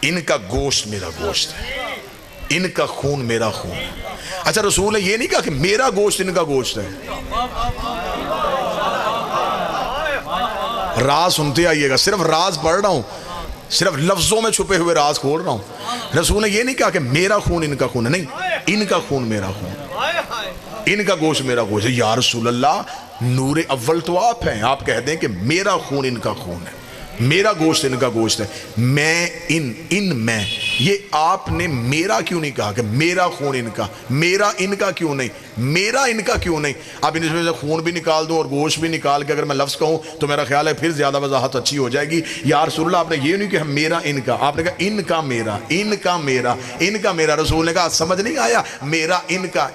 ان کا گوشت میرا گوشت ہے، ان کا خون میرا خون ہے۔ اچھا رسول نے یہ نہیں کہا کہ میرا گوشت ان کا گوشت ہے۔ راز سنتے آئیے گا، صرف راز پڑھ رہا ہوں، صرف لفظوں میں چھپے ہوئے راز کھول رہا ہوں۔ رسول نے یہ نہیں کہا کہ میرا خون ان کا خون ہے، نہیں، ان کا خون میرا خون، ان کا گوشت میرا گوشت ہے۔ یا رسول اللہ نور اول تو آپ ہیں، آپ کہہ دیں کہ میرا خون ان کا خون ہے، میرا گوشت ان کا گوشت ہے، میں میں یہ آپ نے میرا کیوں نہیں کہا کہ میرا خون ان کا، میرا ان کا کیوں نہیں، میرا ان کا کیوں نہیں؟ اب ان سے خون بھی نکال دوں اور گوشت بھی نکال کے اگر میں لفظ کہوں تو میرا خیال ہے پھر زیادہ وضاحت اچھی ہو جائے گی۔ یا رسول اللہ آپ نے یہ نہیں کہا میرا ان کا، آپ نے کہا ان کا میرا، ان کا میرا، ان کا میرا۔ رسول نے کہا سمجھ نہیں آیا، میرا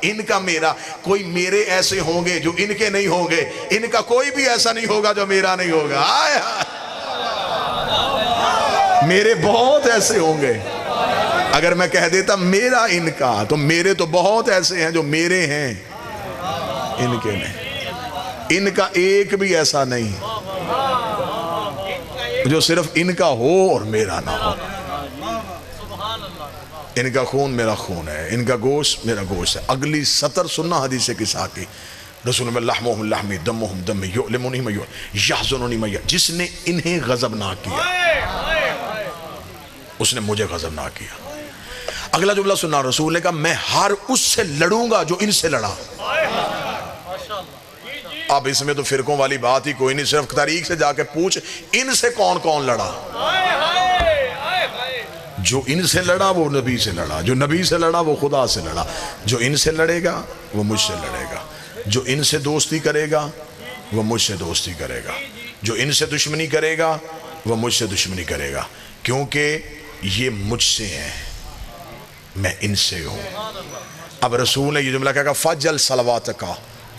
ان کا میرا۔ کوئی میرے ایسے ہوں گے جو ان کے نہیں ہوں گے، ان کا کوئی بھی ایسا نہیں ہوگا جو میرا نہیں ہوگا۔ میرے بہت ایسے ہوں گے، اگر میں کہہ دیتا میرا ان کا تو میرے تو بہت ایسے ہیں جو میرے ہیں، ان کے نہیں، ان کا ایک بھی ایسا نہیں جو صرف ان کا ہو اور میرا نہ ہو۔ ان کا خون میرا خون ہے، ان کا گوشت میرا گوشت ہے۔ اگلی سطر سننا حدیث قصہ کی، رسول اللہ لحمہم لحمی دمہم دمی یعلمنی من یحزننی من، جس نے انہیں غضب نہ کیا اس نے مجھے غضب نہ کیا۔ اگلا جملہ سننا، رسول نے کہا میں ہر اس سے لڑوں گا جو ان سے لڑا۔ اب اس میں تو فرقوں والی بات ہی کوئی نہیں، صرف تاریخ سے جا کے پوچھ ان سے کون کون لڑا۔ جو ان سے لڑا وہ نبی سے لڑا، جو نبی سے لڑا وہ خدا سے لڑا، جو ان سے لڑے گا وہ مجھ سے لڑے گا، جو ان سے دوستی کرے گا وہ مجھ سے دوستی کرے گا، جو ان سے دشمنی کرے گا وہ مجھ سے دشمنی کرے گا، کیونکہ یہ مجھ سے ہیں، میں ان سے ہوں۔ اب رسول نے یہ جملہ کہا فجل صلواتکا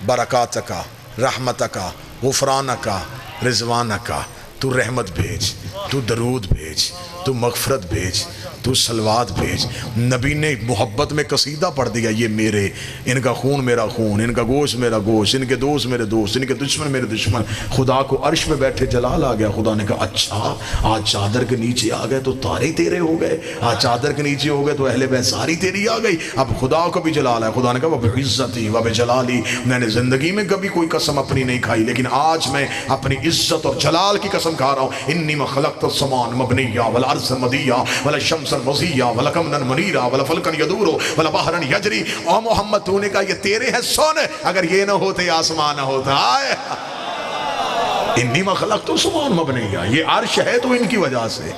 برکاتکا رحمتکا غفرانکا رضوانکا، تو رحمت بھیج، تو درود بھیج، تو مغفرت بھیج، تو صلوات بھیج۔ نبی نے محبت میں قصیدہ پڑھ دیا، یہ میرے، ان کا خون میرا خون، ان کا گوشت میرا گوشت، ان کے دوست میرے دوست، ان کے دشمن میرے دشمن۔ خدا کو عرش پہ بیٹھے جلال آ گیا، خدا نے کہا اچھا آج چادر کے نیچے آ گئے تو تارے تیرے ہو گئے، آج چادر کے نیچے ہو گئے تو اہل بیت ساری تیری آ گئی۔ اب خدا کو بھی جلال ہے، خدا نے کہا وَبِعِزَّتِي وَبِجَلَالِي، میں نے زندگی میں کبھی کوئی قسم اپنی نہیں کھائی لیکن آج میں اپنی عزت اور جلال کی قسم کھا رہا ہوں۔ انی ما خلقت السمان مبنیہ والارض مدیہ ولا الشمس وضیہ ولا قمرا منیرا ولا فلکا یدور ولا بحرا یجری۔ او محمد تو نے کہا یہ تیرے ہیں سن، اگر یہ نہ ہوتے آسمان نہ ہوتا۔ انی مخلقت سماء مبنیہ، یہ عرش ہے تو ان کی وجہ سے،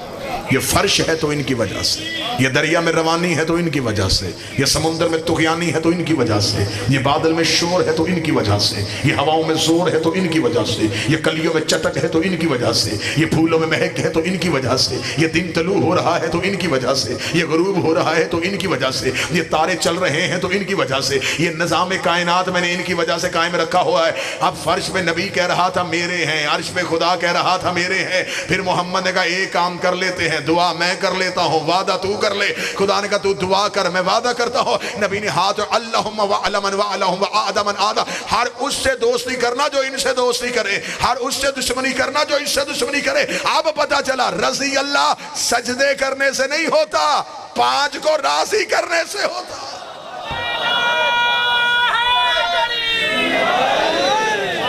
یہ فرش ہے تو ان کی وجہ سے، یہ دریا میں روانی ہے تو ان کی وجہ سے، یہ سمندر میں طغیانی ہے تو ان کی وجہ سے، یہ بادل میں شور ہے تو ان کی وجہ سے، یہ ہواؤں میں زور ہے تو ان کی وجہ سے، یہ کلیوں میں چٹک ہے تو ان کی وجہ سے، یہ پھولوں میں مہک ہے تو ان کی وجہ سے، یہ دن طلوع ہو رہا ہے تو ان کی وجہ سے، یہ غروب ہو رہا ہے تو ان کی وجہ سے، یہ تارے چل رہے ہیں تو ان کی وجہ سے، یہ نظام کائنات میں نے ان کی وجہ سے قائم رکھا ہوا ہے۔ اب فرش پہ نبی کہہ رہا تھا میرے ہیں، عرش پہ خدا کہہ رہا تھا میرے ہیں، پھر محمد نے کہا ایک کام کر لیتے ہیں، دعا میں کر لیتا ہوں، وعدہ تو کر لے۔ خدا نے کہا تو دعا کر، میں وعدہ کرتا ہوں۔ نبی نے ہاتھ اللہم وعلمن وعلہم وآدمن آدھا، ہر اس سے دوستی کرنا جو ان سے دوستی کرے، ہر اس سے دشمنی کرنا جو ان سے دشمنی کرے۔ اب پتہ چلا رضی اللہ سجدے کرنے سے نہیں ہوتا، پانچ کو راضی کرنے سے ہوتا۔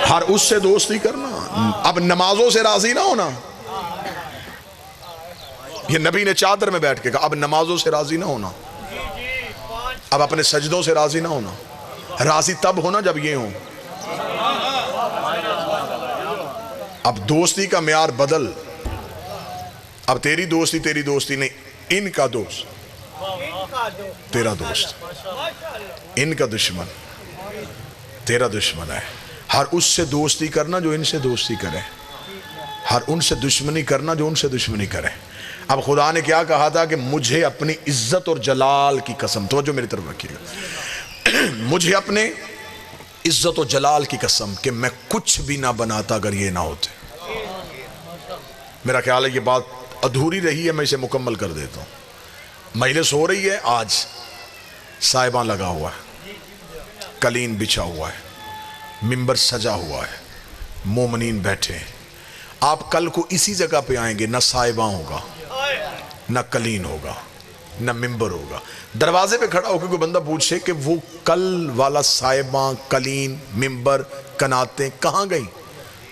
ہر اس سے دوستی کرنا، اب نمازوں سے راضی نہ ہونا۔ یہ نبی نے چادر میں بیٹھ کے کہا اب نمازوں سے راضی نہ ہونا، اب اپنے سجدوں سے راضی نہ ہونا، راضی تب ہونا جب یہ ہوں۔ اب دوستی کا معیار بدل، اب تیری دوستی نہیں، ان کا دوست تیرا دوست، ان کا دشمن تیرا دشمن ہے۔ ہر اس سے دوستی کرنا جو ان سے دوستی کرے، ہر ان سے دشمنی کرنا جو ان سے دشمنی کرے۔ اب خدا نے کیا کہا تھا کہ مجھے اپنی عزت اور جلال کی قسم، توجہ میری طرف رکھیے گا، مجھے اپنے عزت و جلال کی قسم کہ میں کچھ بھی نہ بناتا اگر یہ نہ ہوتے۔ میرا خیال ہے یہ بات ادھوری رہی ہے، میں اسے مکمل کر دیتا ہوں۔ مجلس ہو رہی ہے، آج صاحبان لگا ہوا ہے، قلین بچھا ہوا ہے، ممبر سجا ہوا ہے، مومنین بیٹھے ہیں۔ آپ کل کو اسی جگہ پہ آئیں گے، نہ صاحباں ہوگا، نہ قلین ہوگا، نہ ممبر ہوگا۔ دروازے پہ کھڑا ہو کے کوئی بندہ پوچھے کہ وہ کل والا صاحباں، قلین، ممبر، کناتیں کہاں گئی؟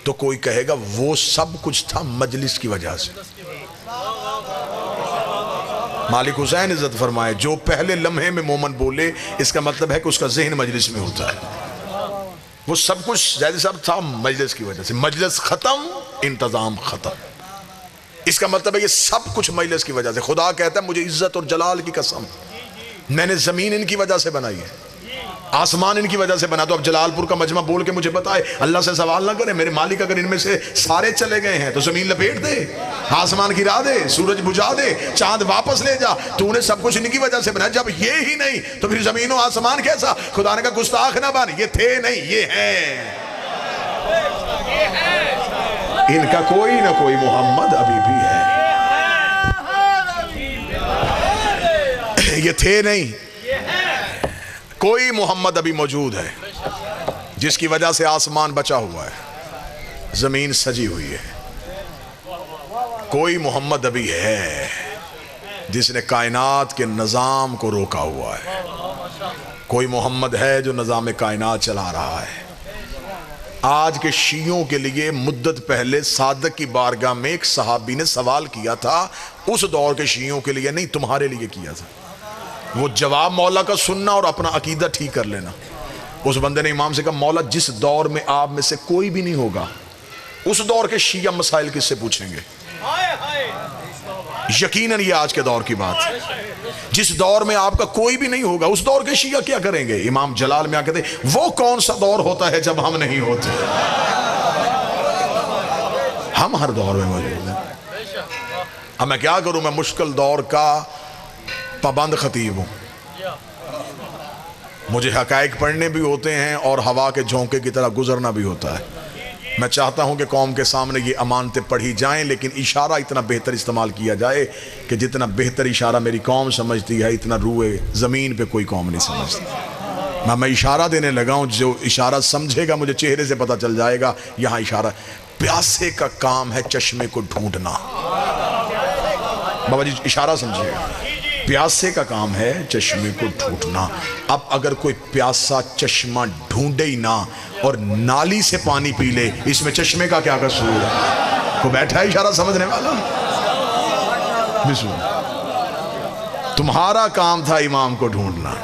تو کوئی کہے گا وہ سب کچھ تھا مجلس کی وجہ سے۔ مالک حسین عزت فرمائے جو پہلے لمحے میں مومن بولے، اس کا مطلب ہے کہ اس کا ذہن مجلس میں ہوتا ہے۔ وہ سب کچھ زیادہ صاحب تھا مجلس کی وجہ سے، مجلس ختم انتظام ختم، اس کا مطلب ہے یہ سب کچھ مجلس کی وجہ سے۔ خدا کہتا ہے مجھے عزت اور جلال کی قسم، میں نے زمین ان کی وجہ سے بنائی ہے، آسمان ان کی وجہ سے بنا۔ تو اب جلال پور کا مجمع بول کے مجھے بتائے، اللہ سے سوال نہ کرے میرے مالک اگر ان میں سے سارے چلے گئے ہیں تو زمین لپیٹ دے، آسمان گرا دے، سورج بجھا دے، چاند واپس لے جا، تو نے سب کچھ ان کی وجہ سے بنایا۔ جب یہ ہی نہیں تو پھر زمین و آسمان کیسا؟ خدا نے کہا گستاخ نہ بن، یہ تھے نہیں، یہ ہیں۔ ان کا کوئی نہ کوئی محمد ابھی بھی ہے، یہ تھے نہیں، کوئی محمد ابھی موجود ہے جس کی وجہ سے آسمان بچا ہوا ہے، زمین سجی ہوئی ہے۔ کوئی محمد ابھی ہے جس نے کائنات کے نظام کو روکا ہوا ہے، کوئی محمد ہے جو نظام کائنات چلا رہا ہے۔ آج کے شیعوں کے لیے مدت پہلے صادق کی بارگاہ میں ایک صحابی نے سوال کیا تھا، اس دور کے شیعوں کے لیے نہیں، تمہارے لیے کیا تھا۔ وہ جواب مولا کا سننا اور اپنا عقیدہ ٹھیک کر لینا۔ اس بندے نے امام سے کہا مولا جس دور میں آپ میں سے کوئی بھی نہیں ہوگا، اس دور کے شیعہ مسائل کس سے پوچھیں گے؟ یقیناً یہ آج کے دور کی بات ہے۔ جس دور میں آپ کا کوئی بھی نہیں ہوگا، اس دور کے شیعہ کیا کریں گے؟ امام جلال میں آ کے کہتے وہ کون سا دور ہوتا ہے جب ہم نہیں ہوتے؟ ہم ہر دور میں موجود ہیں۔ اب میں کیا کروں، میں مشکل دور کا پابند خطیب ہوں، مجھے حقائق پڑھنے بھی ہوتے ہیں اور ہوا کے جھونکے کی طرح گزرنا بھی ہوتا ہے۔ میں چاہتا ہوں کہ قوم کے سامنے یہ امانتیں پڑھی جائیں، لیکن اشارہ اتنا بہتر استعمال کیا جائے کہ جتنا بہتر اشارہ میری قوم سمجھتی ہے اتنا روئے زمین پہ کوئی قوم نہیں سمجھتی۔ میں اشارہ دینے لگا ہوں، جو اشارہ سمجھے گا مجھے چہرے سے پتہ چل جائے گا یہاں اشارہ۔ پیاسے کا کام ہے چشمے کو ڈھونڈنا، بابا جی اشارہ سمجھے گا، پیاسے کا کام ہے چشمے کو ڈھونڈنا۔ اب اگر کوئی پیاسا چشمہ ڈھونڈے ہی نہ اور نالی سے پانی پی لے، اس میں چشمے کا کیا قصور ہے؟ کو بیٹھا ہے اشارہ سمجھنے والا؟ بسم اللہ۔ تمہارا کام تھا امام کو ڈھونڈنا،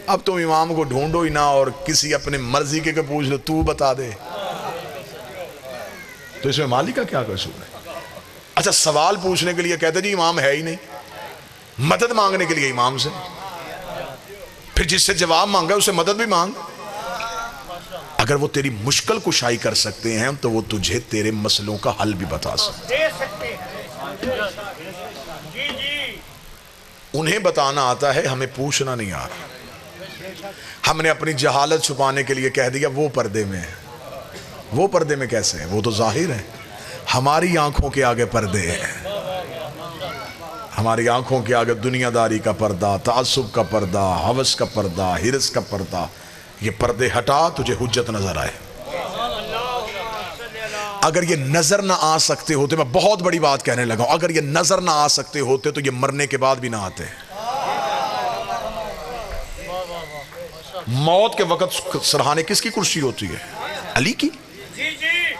اب تم امام کو ڈھونڈو ہی نہ اور کسی اپنے مرضی کے پوچھ لو، تو بتا دے۔ تو اس میں مالی کا کیا قصور ہے؟ اچھا سوال پوچھنے کے لیے کہتے جی امام ہے ہی نہیں، مدد مانگنے کے لیے امام سے، پھر جس سے جواب مانگا اسے مدد بھی مانگ۔ اگر وہ تیری مشکل کشائی کر سکتے ہیں تو وہ تجھے تیرے مسئلوں کا حل بھی بتا سکتے ہیں۔ انہیں بتانا آتا ہے، ہمیں پوچھنا نہیں آ رہا۔ ہم نے اپنی جہالت چھپانے کے لیے کہہ دیا وہ پردے میں ہے۔ وہ پردے میں کیسے ہیں؟ وہ تو ظاہر ہے، ہماری آنکھوں کے آگے پردے ہیں۔ ہماری آنکھوں کے آگے دنیا داری کا پردہ، تعصب کا پردہ، ہوس کا پردہ، ہرس کا پردہ۔ یہ پردے ہٹا تجھے حجت نظر آئے۔ اگر یہ نظر نہ آ سکتے ہوتے، میں بہت بڑی بات کہنے لگا ہوں، اگر یہ نظر نہ آ سکتے ہوتے تو یہ مرنے کے بعد بھی نہ آتے۔ موت کے وقت سرحانے کس کی کرسی ہوتی ہے؟ علی کی۔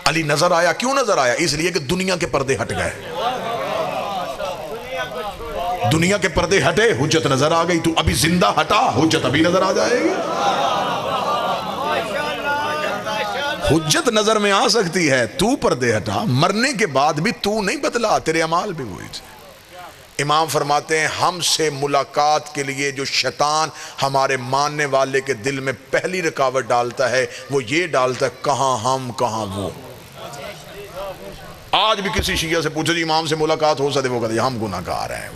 علی نظر آیا، کیوں نظر آیا؟ اس لیے کہ دنیا کے پردے ہٹ گئے۔ دنیا کے پردے ہٹے، حجت نظر آ گئی۔ تو ابھی زندہ ہٹا، حجت ابھی نظر آ جائے گی۔ حجت نظر میں آ سکتی ہے، تو پردے ہٹا، مرنے کے بعد بھی تو نہیں بدلا، تیرے اعمال بھی وہی تھے۔ امام فرماتے ہیں ہم سے ملاقات کے لیے جو شیطان ہمارے ماننے والے کے دل میں پہلی رکاوٹ ڈالتا ہے وہ یہ ڈالتا ہے کہاں ہم کہاں وہ۔ آج بھی کسی شیعہ سے پوچھو جی امام سے ملاقات ہو سکتے، وہ کہتے ہیں ہم گناہگار ہیں۔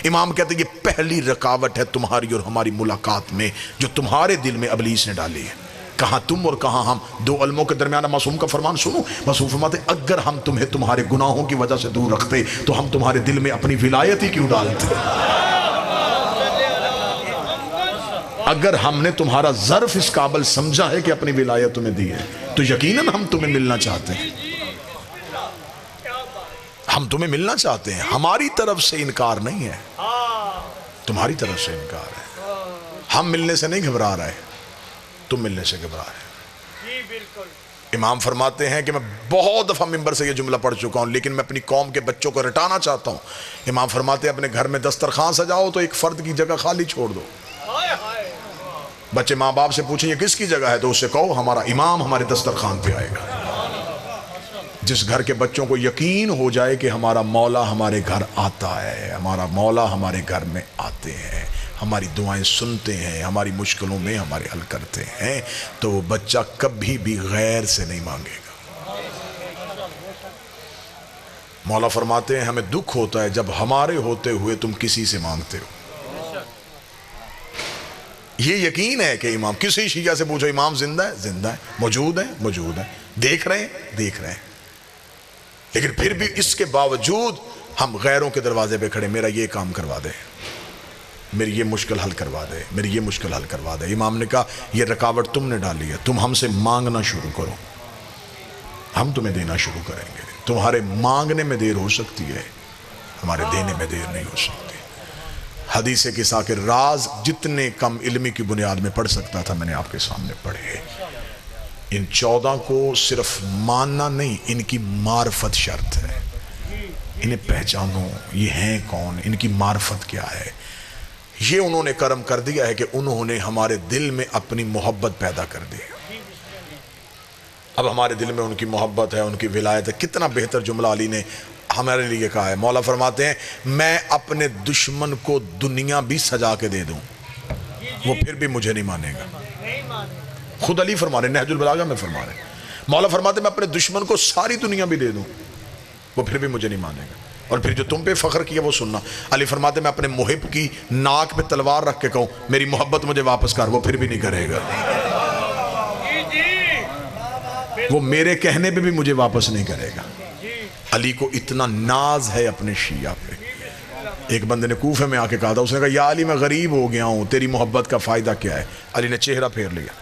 امام کہتے ہیں یہ پہلی رکاوٹ ہے تمہاری اور ہماری ملاقات میں جو تمہارے دل میں ابلیس نے ڈالی ہے۔ کہاں تم اور کہاں ہم، دو علموں کے درمیان معصوم کا فرمان سنو۔ معصوم فرماتے اگر ہم تمہیں تمہارے گناہوں کی وجہ سے دور رکھتے تو ہم تمہارے دل میں اپنی ولایت ہی کیوں ڈالتے؟ اگر ہم نے تمہارا ظرف اس قابل سمجھا ہے کہ اپنی ولایت تمہیں دی ہے تو یقیناً ہم تمہیں ملنا چاہتے ہیں۔ ہم تمہیں ملنا چاہتے ہیں، ہماری طرف سے انکار نہیں ہے، تمہاری طرف سے انکار ہے۔ ہم ملنے سے نہیں گھبرا رہے، تم ملنے سے گھبرا رہے۔ امام فرماتے ہیں کہ میں بہت دفعہ منبر سے یہ جملہ پڑھ چکا ہوں لیکن میں اپنی قوم کے بچوں کو رٹانا چاہتا ہوں۔ امام فرماتے ہیں اپنے گھر میں دسترخوان سجاؤ تو ایک فرد کی جگہ خالی چھوڑ دو۔ بچے ماں باپ سے پوچھیں یہ کس کی جگہ ہے تو اس سے کہو ہمارا امام ہمارے دسترخوان پہ آئے گا۔ جس گھر کے بچوں کو یقین ہو جائے کہ ہمارا مولا ہمارے گھر آتا ہے، ہمارا مولا ہمارے گھر میں آتے ہیں، ہماری دعائیں سنتے ہیں، ہماری مشکلوں میں ہمارے حل کرتے ہیں، تو وہ بچہ کبھی بھی غیر سے نہیں مانگے گا۔ مولا فرماتے ہیں ہمیں دکھ ہوتا ہے جب ہمارے ہوتے ہوئے تم کسی سے مانگتے ہو۔ یہ یقین ہے کہ امام، کسی شیعہ سے پوچھو امام زندہ ہے، زندہ ہے، موجود ہے، موجود ہے، دیکھ رہے ہیں، دیکھ رہے ہیں، لیکن پھر بھی اس کے باوجود ہم غیروں کے دروازے پہ کھڑے، میرا یہ کام کروا دے، میری یہ مشکل حل کروا دے، میری یہ مشکل حل کروا دے۔ امام نے کہا یہ رکاوٹ تم نے ڈالی ہے، تم ہم سے مانگنا شروع کرو، ہم تمہیں دینا شروع کریں گے۔ تمہارے مانگنے میں دیر ہو سکتی ہے، ہمارے دینے میں دیر نہیں ہو سکتی۔ حدیث قصہ کے راز جتنے کم علمی کی بنیاد میں پڑھ سکتا تھا میں نے آپ کے سامنے پڑھے۔ ان 14 کو صرف ماننا نہیں، ان کی معرفت شرط ہے۔ انہیں پہچانو، یہ ہیں کون، ان کی معرفت کیا ہے۔ یہ انہوں نے کرم کر دیا ہے کہ انہوں نے ہمارے دل میں اپنی محبت پیدا کر دی۔ اب ہمارے دل میں ان کی محبت ہے، ان کی ولایت ہے۔ کتنا بہتر جملہ علی نے ہمارے لیے کہا ہے۔ مولا فرماتے ہیں میں اپنے دشمن کو دنیا بھی سجا کے دے دوں وہ پھر بھی مجھے نہیں مانے گا۔ خود علی فرما رہے، نہج البلاغہ میں فرما رہے، مولا فرماتے ہیں میں اپنے دشمن کو ساری دنیا بھی دے دوں وہ پھر بھی مجھے نہیں مانے گا۔ اور پھر جو تم پہ فخر کیا وہ سننا، علی فرماتے ہیں میں اپنے محب کی ناک پہ تلوار رکھ کے کہوں میری محبت مجھے واپس کر، وہ پھر بھی نہیں کرے گا۔ وہ میرے کہنے پہ بھی مجھے واپس نہیں کرے گا۔ علی کو اتنا ناز ہے اپنے شیعہ پہ۔ ایک بندے نے کوفے میں آ کے کہا تھا، اس نے کہا یا علی میں غریب ہو گیا ہوں، تیری محبت کا فائدہ کیا ہے؟ علی نے چہرہ پھیر لیا،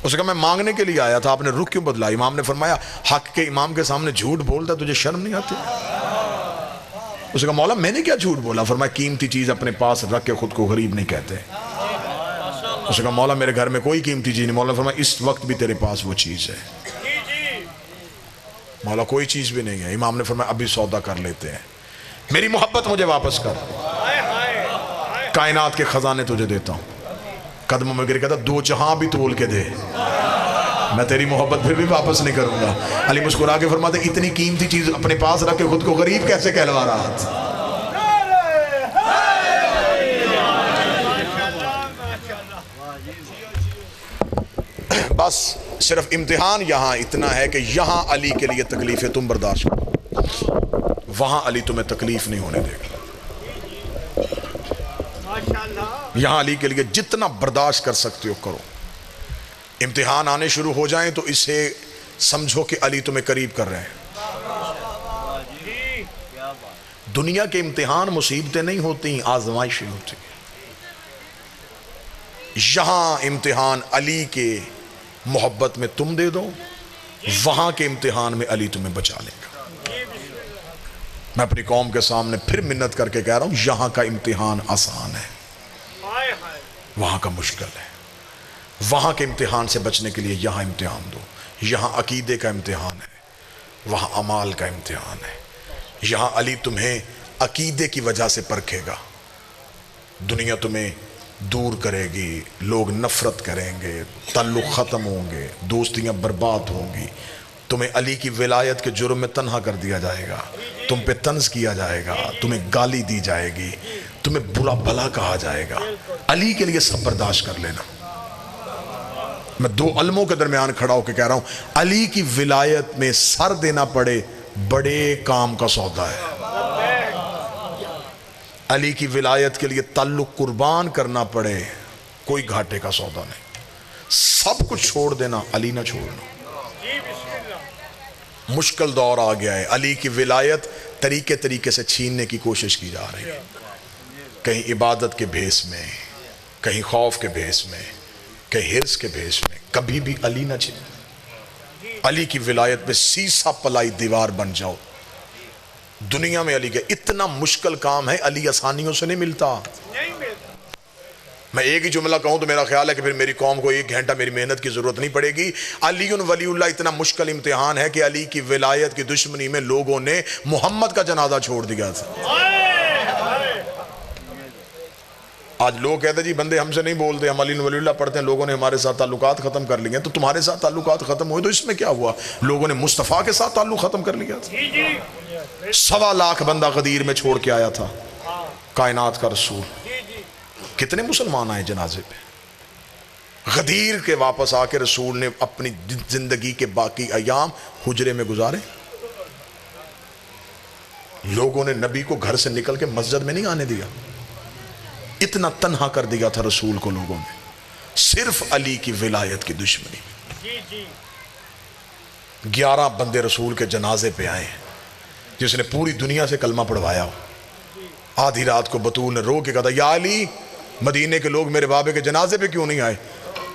اس نے کہا میں مانگنے کے لیے آیا تھا، آپ نے رخ کیوں بدلا؟ امام نے فرمایا حق کے امام کے سامنے جھوٹ بولتا تجھے شرم نہیں آتی؟ اس نے کہا مولا میں نے کیا جھوٹ بولا؟ فرمایا قیمتی چیز اپنے پاس رکھ کے خود کو غریب نہیں کہتے۔ اس نے کہا مولا میرے گھر میں کوئی قیمتی چیز نہیں۔ مولا نے فرمایا اس وقت بھی تیرے پاس وہ چیز ہے۔ مولا کوئی چیز بھی نہیں ہے۔ امام نے فرمایا ابھی سودا کر لیتے ہیں، میری محبت مجھے واپس کر، کائنات کے خزانے تجھے دیتا ہوں۔ قدموں میں گر کہتا دو جہاں بھی تول کے دے، میں تیری محبت پھر بھی واپس نہیں کروں گا. علی مسکرا کے فرماتے اتنی قیمتی چیز اپنے پاس رکھ کے خود کو غریب کیسے کہلوا رہا تھا. بس صرف امتحان یہاں اتنا ہے کہ یہاں علی کے لیے تکلیفیں تم برداشت کرو, وہاں علی تمہیں تکلیف نہیں ہونے دے گا. یہاں علی کے لیے جتنا برداشت کر سکتے ہو کرو. امتحان آنے شروع ہو جائیں تو اسے سمجھو کہ علی تمہیں قریب کر رہے ہیں. دنیا کے امتحان مصیبتیں نہیں ہوتی, آزمائشیں ہوتی. یہاں امتحان علی کے محبت میں تم دے دو, وہاں کے امتحان میں علی تمہیں بچا لے گا. میں اپنی قوم کے سامنے پھر منت کر کے کہہ رہا ہوں, یہاں کا امتحان آسان ہے, وہاں کا مشکل ہے. وہاں کے امتحان سے بچنے کے لیے یہاں امتحان دو. یہاں عقیدے کا امتحان ہے, وہاں اعمال کا امتحان ہے. یہاں علی تمہیں عقیدے کی وجہ سے پرکھے گا. دنیا تمہیں دور کرے گی, لوگ نفرت کریں گے, تعلق ختم ہوں گے, دوستیاں برباد ہوں گی. تمہیں علی کی ولایت کے جرم میں تنہا کر دیا جائے گا, تم پہ طنز کیا جائے گا, تمہیں گالی دی جائے گی, تمہیں برا بھلا کہا جائے گا. علی کے لیے سب برداشت کر لینا. میں دو علموں کے درمیان کھڑا ہو کے کہہ رہا ہوں, علی کی ولایت میں سر دینا پڑے بڑے کام کا سودا ہے. علی کی ولایت کے لیے تعلق قربان کرنا پڑے کوئی گھاٹے کا سودا نہیں. سب کچھ چھوڑ دینا, علی نہ چھوڑنا. مشکل دور آ گیا ہے, علی کی ولایت طریقے سے چھیننے کی کوشش کی جا رہی ہے. کہیں عبادت کے بھیس میں, کہیں خوف کے بھیس میں, کہیں حرص کے بھیس میں. کبھی بھی علی نہ چھین. علی کی ولایت پہ سیسا پلائی دیوار بن جاؤ. دنیا میں علی کا اتنا مشکل کام ہے, علی آسانیوں سے نہیں ملتا. میں ایک ہی جملہ کہوں تو میرا خیال ہے کہ پھر میری قوم کو 1 گھنٹہ میری محنت کی ضرورت نہیں پڑے گی. علی ولی اللہ اتنا مشکل امتحان ہے کہ علی کی ولایت کی دشمنی میں لوگوں نے محمد کا جنازہ چھوڑ دیا تھا. آج لوگ کہتے ہیں جی بندے ہم سے نہیں بولتے, ہم علی ولی اللہ پڑھتے ہیں, لوگوں نے ہمارے ساتھ تعلقات ختم کر لیے. تو تمہارے ساتھ تعلقات ختم ہوئے تو اس میں کیا ہوا؟ لوگوں نے مصطفیٰ کے ساتھ تعلق ختم کر لیا تھا. 1.25 لاکھ بندہ غدیر میں چھوڑ کے آیا تھا کائنات کا رسول. کتنے مسلمان آئے جنازے پہ؟ غدیر کے واپس آ کے رسول نے اپنی زندگی کے باقی ایام حجرے میں گزارے. لوگوں نے نبی کو گھر سے نکل کے مسجد میں نہیں آنے دیا. اتنا تنہا کر دیا تھا رسول کو لوگوں نے, صرف علی کی ولایت کی دشمنی میں. 11 بندے رسول کے جنازے پہ آئے جس نے پوری دنیا سے کلمہ پڑھوایا ہو. آدھی رات کو بطول نے رو کے کہا یا علی, مدینے کے لوگ میرے بابے کے جنازے پہ کیوں نہیں آئے؟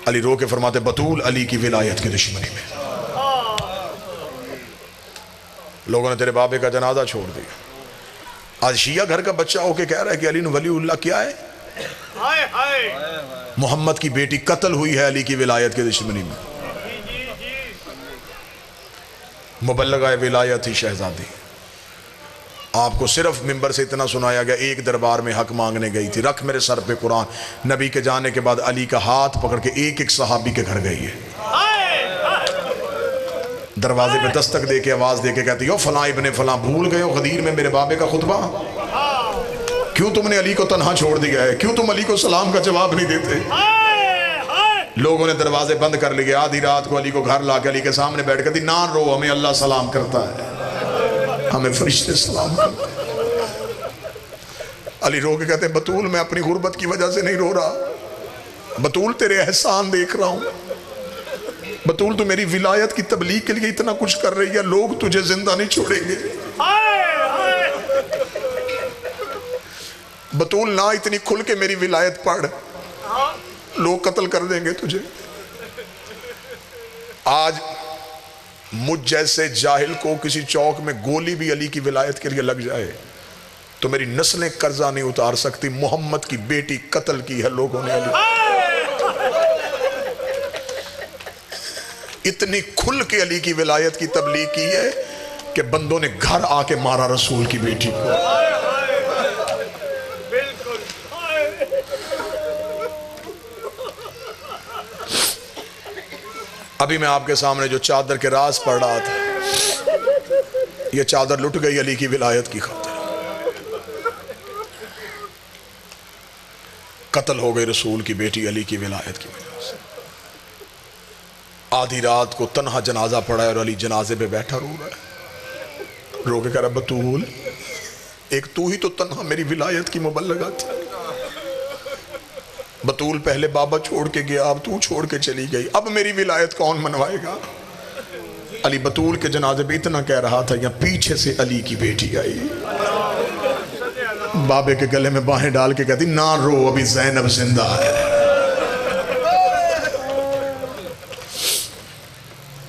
علی رو کے فرماتے بطول علی کی ولایت کی دشمنی میں. لوگوں نے تیرے بابے کا جنازہ چھوڑ دیا. آج شیعہ گھر کا بچہ ہو کے کہہ رہا ہے کہ علی ولی اللہ کیا ہے؟ محمد کی بیٹی قتل ہوئی ہے علی کی ولایت کی دشمنی میں. مبلغہ ولایت ہی شہزادی. آپ کو صرف منبر سے اتنا سنایا گیا, ایک دربار میں حق مانگنے گئی تھی, رکھ میرے سر پہ قرآن. نبی کے جانے کے بعد علی کا ہاتھ پکڑ کے ایک صحابی کے گھر گئی ہے. دروازے پہ دستک دے کے آواز دے کے کہتی ہو فلاں ابن فلاں بھول گئے ہو غدیر میں میرے بابے کا خطبہ؟ کیوں تم نے علی کو تنہا چھوڑ دیا ہے؟ کیوں تم علی کو سلام کا جواب نہیں دیتے؟ لوگوں نے دروازے بند کر لیے. آدھی رات کو علی کو گھر لا کے علی کے سامنے بیٹھ کر دی نہ رو, ہمیں اللہ سلام کرتا ہے, ہمیں فرشتے سلام کرتے ہیں. علی رو کے کہتے ہیں بطول میں اپنی غربت کی وجہ سے نہیں رو رہا, بطول تیرے احسان دیکھ رہا ہوں. بطول تو میری ولایت کی تبلیغ کے لیے اتنا کچھ کر رہی ہے, لوگ تجھے زندہ نہیں چھوڑیں گے. بطول نہ اتنی کھل کے میری ولایت پڑھ, لوگ قتل کر دیں گے تجھے. آج مجھ جیسے جاہل کو کسی چوک میں گولی بھی علی کی ولایت کے لیے لگ جائے تو میری نسلیں قرضہ نہیں اتار سکتی. محمد کی بیٹی قتل کی ہے لوگوں نے علی. اتنی کھل کے علی کی ولایت کی تبلیغ کی ہے کہ بندوں نے گھر آ کے مارا رسول کی بیٹی کو. ابھی میں آپ کے سامنے جو چادر کے راز پڑھ رہا تھا، یہ چادر لٹ گئی علی کی ولایت کی خاطر، قتل ہو گئی رسول کی بیٹی علی کی ولایت کی وجہ سے۔ آدھی رات کو تنہا جنازہ پڑا ہے اور علی جنازے پہ بیٹھا رو رہا ہے، رو کے کہہ رہا بطول، ایک تو ہی تو تنہا میری ولایت کی مبلغہ تھی، بطول پہلے بابا چھوڑ کے گیا، اب تو چھوڑ کے چلی گئی، اب میری ولایت کون منوائے گا؟ علی بطول کے جنازے پہ اتنا کہہ رہا تھا، یا پیچھے سے علی کی بیٹی آئی، بابے کے گلے میں باہیں ڈال کے کہتی نہ رو، ابھی زینب زندہ ہے۔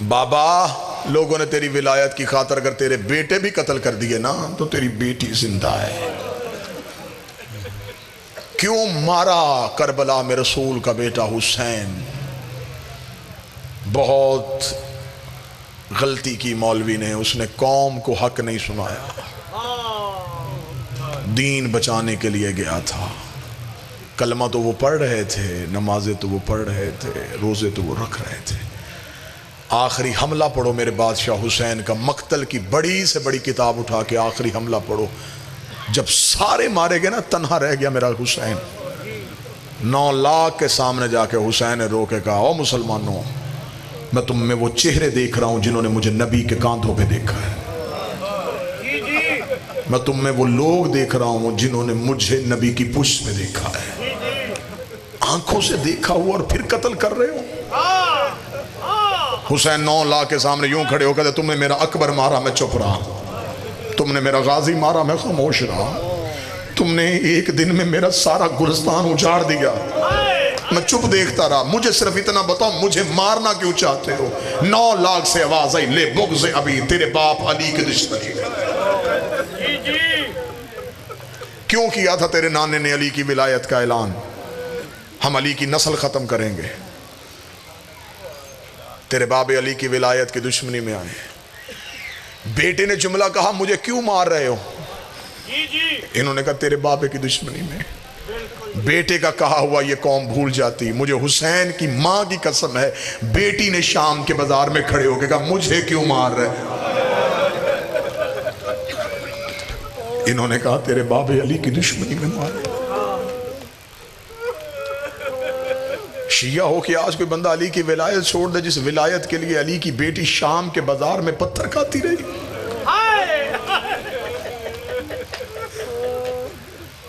بابا لوگوں نے تیری ولایت کی خاطر اگر تیرے بیٹے بھی قتل کر دیے نا تو تیری بیٹی زندہ ہے۔ کیوں مارا کربلا میں رسول کا بیٹا حسین؟ بہت غلطی کی مولوی نے، اس نے قوم کو حق نہیں سنایا، دین بچانے کے لیے گیا تھا، کلمہ تو وہ پڑھ رہے تھے، نمازیں تو وہ پڑھ رہے تھے، روزے تو وہ رکھ رہے تھے، آخری حملہ پڑھو میرے بادشاہ حسین کا، مقتل کی بڑی سے بڑی کتاب اٹھا کے آخری حملہ پڑھو، جب سارے مارے گئے نا تنہا رہ گیا میرا حسین، 9 لاکھ کے سامنے جا کے حسین نے رو کے کہا او مسلمانوں، میں تم میں وہ چہرے دیکھ رہا ہوں جنہوں نے مجھے نبی کے کاندھوں پہ دیکھا ہے، میں تم میں وہ لوگ دیکھ رہا ہوں جنہوں نے مجھے نبی کی پشت میں دیکھا ہے، آنکھوں سے دیکھا ہوا اور پھر قتل کر رہے ہو۔ حسین 9 لاکھ کے سامنے یوں کھڑے ہو کہتے تم نے میرا اکبر مارا میں چپ رہا، تم نے میرا غازی مارا میں خاموش رہا، تم نے ایک دن میں میرا سارا گلستان اجاڑ دیا میں چپ دیکھتا رہا، مجھے صرف اتنا بتاؤ مجھے مارنا کیوں چاہتے ہو؟ 9 لاکھ سے آواز آئی لے بغض ابھی، تیرے باپ علی کے دشمنی ہے۔ کیوں کیا تھا تیرے نانے نے علی کی ولایت کا اعلان؟ ہم علی کی نسل ختم کریں گے، تیرے باب علی کی ولایت کی دشمنی میں آئے۔ بیٹے نے جملہ کہا مجھے کیوں مار رہے ہو؟ انہوں نے کہا تیرے بابے کی دشمنی میں۔ بیٹے کا کہا ہوا یہ قوم بھول جاتی، مجھے حسین کی ماں کی قسم ہے، بیٹی نے شام کے بازار میں کھڑے ہو کے کہا مجھے کیوں مار رہے؟ انہوں نے کہا تیرے باب علی کی دشمنی میں مارے۔ شیعہ ہو کہ آج کوئی بندہ علی کی ولایت چھوڑ دے جس ولایت کے لیے علی کی بیٹی شام کے بازار میں پتھر کھاتی رہی۔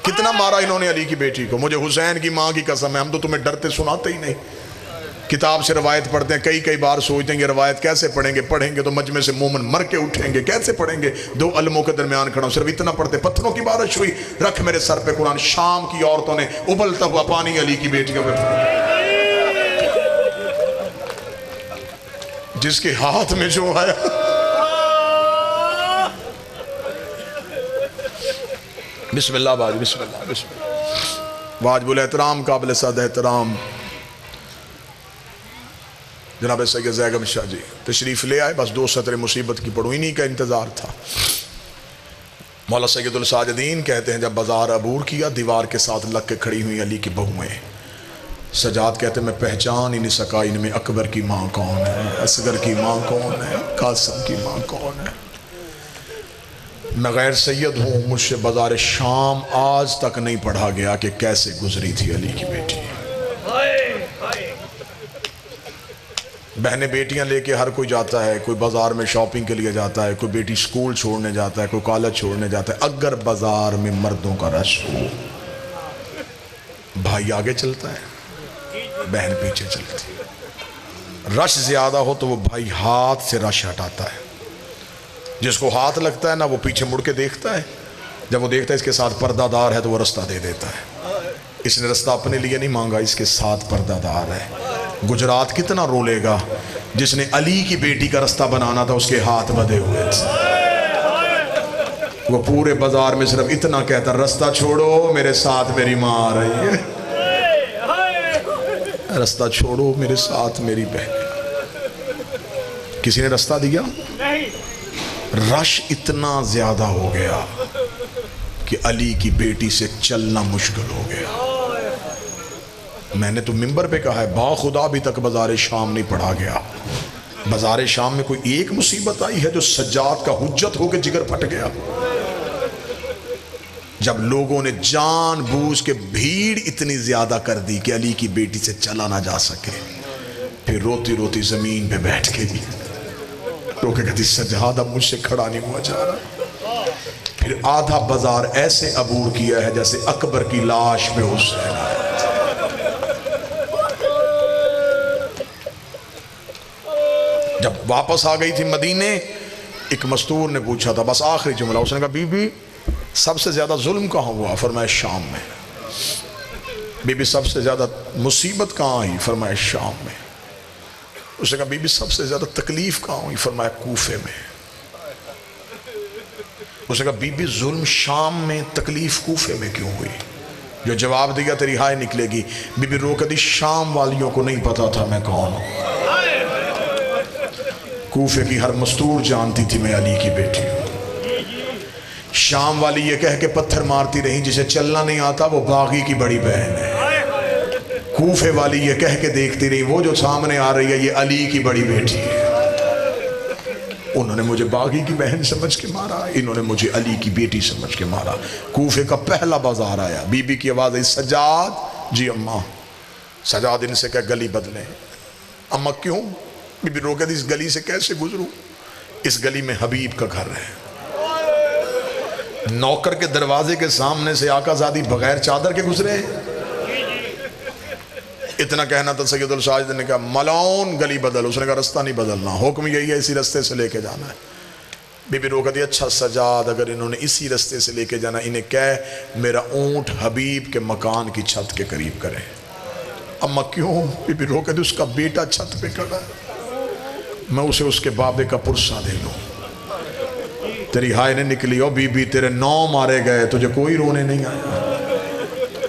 کتنا مارا انہوں نے علی کی بیٹی کو، مجھے حسین کی ماں کی قسم ہے، ہم تو تمہیں ڈرتے سناتے ہی نہیں، کتاب سے روایت پڑھتے ہیں، کئی بار سوچتے ہیں یہ روایت کیسے پڑھیں گے تو مجمع سے مومن مر کے اٹھیں گے، کیسے پڑھیں گے؟ 2 علموں کے درمیان کھڑا ہوں، صرف اتنا پڑھتے پتھروں کی بارش ہوئی، رکھ میرے سر پہ قرآن، شام کی عورتوں نے ابلتا ہوا پانی علی کی بیٹی کا پھر جس کے ہاتھ میں جو آیا بسم اللہ باج، بسم اللہ بسم اللہ، واجب الاحترام قابل صد احترام جناب سید زیگم شاہ جی تشریف لے آئے، بس 2 سطر مصیبت کی پڑھوں، انہی کا انتظار تھا۔ مولا سید الساجدین کہتے ہیں جب بازار عبور کیا دیوار کے ساتھ لگ کے کھڑی ہوئی علی کی بہویں، سجاد کہتے ہیں میں پہچان ہی نہیں سکا ان میں اکبر کی ماں کون ہے، اصغر کی ماں کون ہے، قاسم کی ماں کون ہے۔ میں غیر سید ہوں، مجھ سے بازار شام آج تک نہیں پڑھا گیا کہ کیسے گزری تھی علی کی بیٹی۔ بہنیں بیٹیاں لے کے ہر کوئی جاتا ہے، کوئی بازار میں شاپنگ کے لیے جاتا ہے، کوئی بیٹی سکول چھوڑنے جاتا ہے، کوئی کالج چھوڑنے جاتا ہے، اگر بازار میں مردوں کا رش ہو بھائی آگے چلتا ہے، بہن پیچھے چلتی ہے، رش زیادہ ہو تو وہ بھائی ہاتھ سے رش ہٹاتا ہے، جس کو ہاتھ لگتا ہے نا وہ پیچھے مڑ کے دیکھتا ہے، جب وہ دیکھتا ہے اس کے ساتھ پردہ دار ہے تو وہ رستہ دے دیتا ہے، اس نے رستہ اپنے لیے نہیں مانگا، اس کے ساتھ پردہ دار ہے۔ گجرات کتنا رولے گا، جس نے علی کی بیٹی کا رستہ بنانا تھا اس کے ہاتھ بدے ہوئے تھے، وہ پورے بازار میں صرف اتنا کہتا رستہ چھوڑو میرے ساتھ میری ماں آ رہی ہے، رستہ چھوڑو میرے ساتھ میری بہن۔ کسی نے رستہ دیا؟ رش اتنا زیادہ ہو گیا کہ علی کی بیٹی سے چلنا مشکل ہو گیا۔ میں نے تو منبر پہ کہا ہے با خدا ابھی تک بازار شام نہیں پڑھا گیا. بازار شام میں کوئی ایک مصیبت آئی ہے جو سجاد کا حجت ہو کے جگر پھٹ گیا؟ جب لوگوں نے جان بوجھ کے بھیڑ اتنی زیادہ کر دی کہ علی کی بیٹی سے چلا نہ جا سکے، پھر روتی روتی زمین پہ بیٹھ کے دی، رو کے کہتی سجاد اب مجھ سے کھڑا نہیں ہوا جا رہا. پھر آدھا بازار ایسے عبور کیا ہے جیسے اکبر کی لاش پہ حسین آیا. جب واپس آ گئی تھی مدینے، ایک مستور نے پوچھا تھا، بس آخری جملہ، اس نے کہا بی بی سب سے زیادہ ظلم کہاں ہوا؟ فرمایا شام میں. بی بی سب سے زیادہ مصیبت کہاں آئی؟ فرمایا شام میں. اس نے کہا بی بی سب سے زیادہ تکلیف کہاں ہوئی؟ فرمایا کوفے میں. اس نے کہا بی بی ظلم شام میں، تکلیف کوفے میں کیوں ہوئی؟ جو جواب دیا تیری ہائے نکلے گی. بی بی رو کے دی شام والیوں کو نہیں پتا تھا میں کون ہوں، کوفے کی ہر مستور جانتی تھی میں علی کی بیٹی ہوں. شام والی یہ کہہ کے پتھر مارتی رہی جسے چلنا نہیں آتا وہ باغی کی بڑی بہن ہے. کوفے والی یہ کہہ کے دیکھتی رہی وہ جو سامنے آ رہی ہے یہ علی کی بڑی بیٹی ہے. انہوں نے مجھے باغی کی بہن سمجھ کے مارا، انہوں نے مجھے علی کی بیٹی سمجھ کے مارا. کوفے کا پہلا بازار آیا، بی بی کی آواز آئی سجاد. جی اماں. سجاد ان سے کہہ گلی بدلیں. اماں کیوں؟ بی بی رو کے دی اس گلی سے کیسے گزروں؟ اس گلی میں حبیب کا گھر ہے. نوکر کے دروازے کے سامنے سے آقا زادی بغیر چادر کے گزرے. اتنا کہنا تھا سید الساجد نے کہا ملعون گلی بدل. اس نے کہا رستہ نہیں بدلنا، حکم یہی ہے اسی رستے سے لے کے جانا ہے. بی بی رو کہتی اچھا سجاد اگر انہوں نے اسی رستے سے لے کے جانا انہیں کہہ میرا اونٹ حبیب کے مکان کی چھت کے قریب کرے. اما کیوں؟ بی بی رو کہتی اس کا بیٹا چھت پہ کھڑا ہے، میں اسے اس کے بابے کا پرسہ دے لوں. تیری ہائے نے نکلی او بی بی تیرے 9 مارے گئے تجھے کوئی رونے نہیں آیا،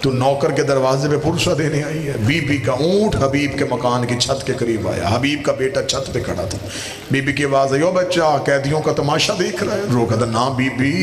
تو نوکر کے دروازے پہ پرسہ دینے آئی ہے. بی بی کا اونٹ حبیب کے مکان کی چھت کے قریب آیا، حبیب کا بیٹا چھت پہ کھڑا تھا. بی بی کی آواز آئی او بچہ قیدیوں کا تماشا دیکھ رہا ہے؟ رو کہتا نا بی بی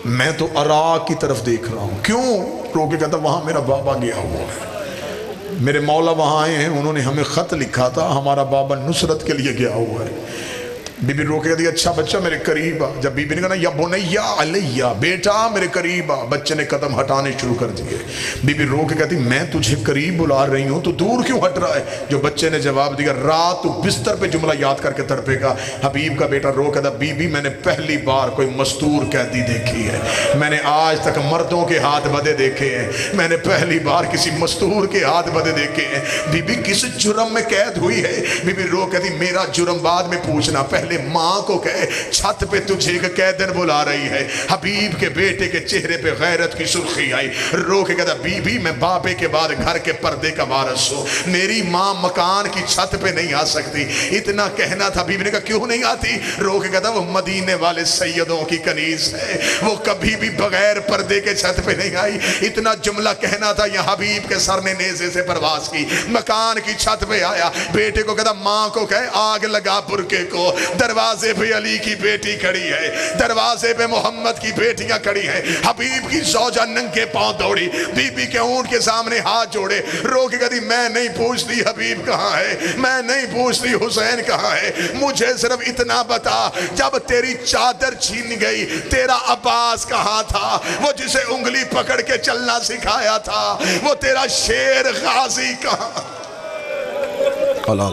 میں تو عراق کی طرف دیکھ رہا ہوں. کیوں؟ رو کے کہتا وہاں میرا بابا گیا ہوا ہے، میرے مولا وہاں آئے ہیں، انہوں نے ہمیں خط لکھا تھا، ہمارا بابا نصرت کے لیے گیا ہوا ہے. بی بی رو کے کہتی اچھا بچہ میرے قریب آ. جب بی بی نے کہا یا بنیا علیہ بیٹا میرے قریب آ، بچے نے قدم ہٹانے شروع کر دیے. بی بی رو کے کہتی میں تجھے قریب بلا رہی ہوں تو دور کیوں ہٹ رہا ہے؟ جو بچے نے جواب دیا رات تو بستر پہ جملہ یاد کر کے تڑپے گا. حبیب کا بیٹا رو کہتا بی بی میں نے پہلی بار کوئی مستور قیدی دیکھی ہے، میں نے آج تک مردوں کے ہاتھ بدے دیکھے ہیں، میں نے پہلی بار کسی مستور کے ہاتھ بدے دیکھے ہیں. بی بی کس جرم میں قید ہوئی ہے؟ بی بی رو کہتی میرا جرم بعد میں پوچھنا، پہلے ماں کو کہے چھت پہ تجھے ایک قیدن بلا رہی ہے. حبیب کے بیٹے کے چہرے پہ غیرت کی سرخی آئی. رو کے کہتا بی بی میں بابے کے بعد گھر کے پردے کا وارث ہوں، میری ماں مکان کی چھت پہ نہیں آ سکتی. اتنا کہنا تھا. بی بی نے کہا کیوں نہیں آتی؟ رو کے کہتا وہ مدینے والے سیدوں کی کنیز ہے، وہ کبھی بھی بغیر پردے کے چھت پہ نہیں آئی. اتنا جملہ کہنا تھا یہ حبیب کے سر نے نیزے سے پرواز کی، مکان کی چھت پہ آیا. بیٹے کو کہتا ماں کو کہے آگ لگا برکے کو. دروازے پہ علی کی بیٹی کھڑی ہے، دروازے پہ محمد کی بیٹیاں کھڑی ہیں. حبیب کی زوجہ ننگے پاؤں دوڑی، بی بی کے اونٹ کے سامنے ہاتھ جوڑے. رو کے کہتی میں نہیں پوچھتی حبیب کہاں ہے، میں نہیں پوچھتی حسین کہاں ہے، مجھے صرف اتنا بتا جب تیری چادر چھین گئی تیرا عباس کہاں تھا، وہ جسے انگلی پکڑ کے چلنا سکھایا تھا، وہ تیرا شیر غازی کہاں؟ اللہ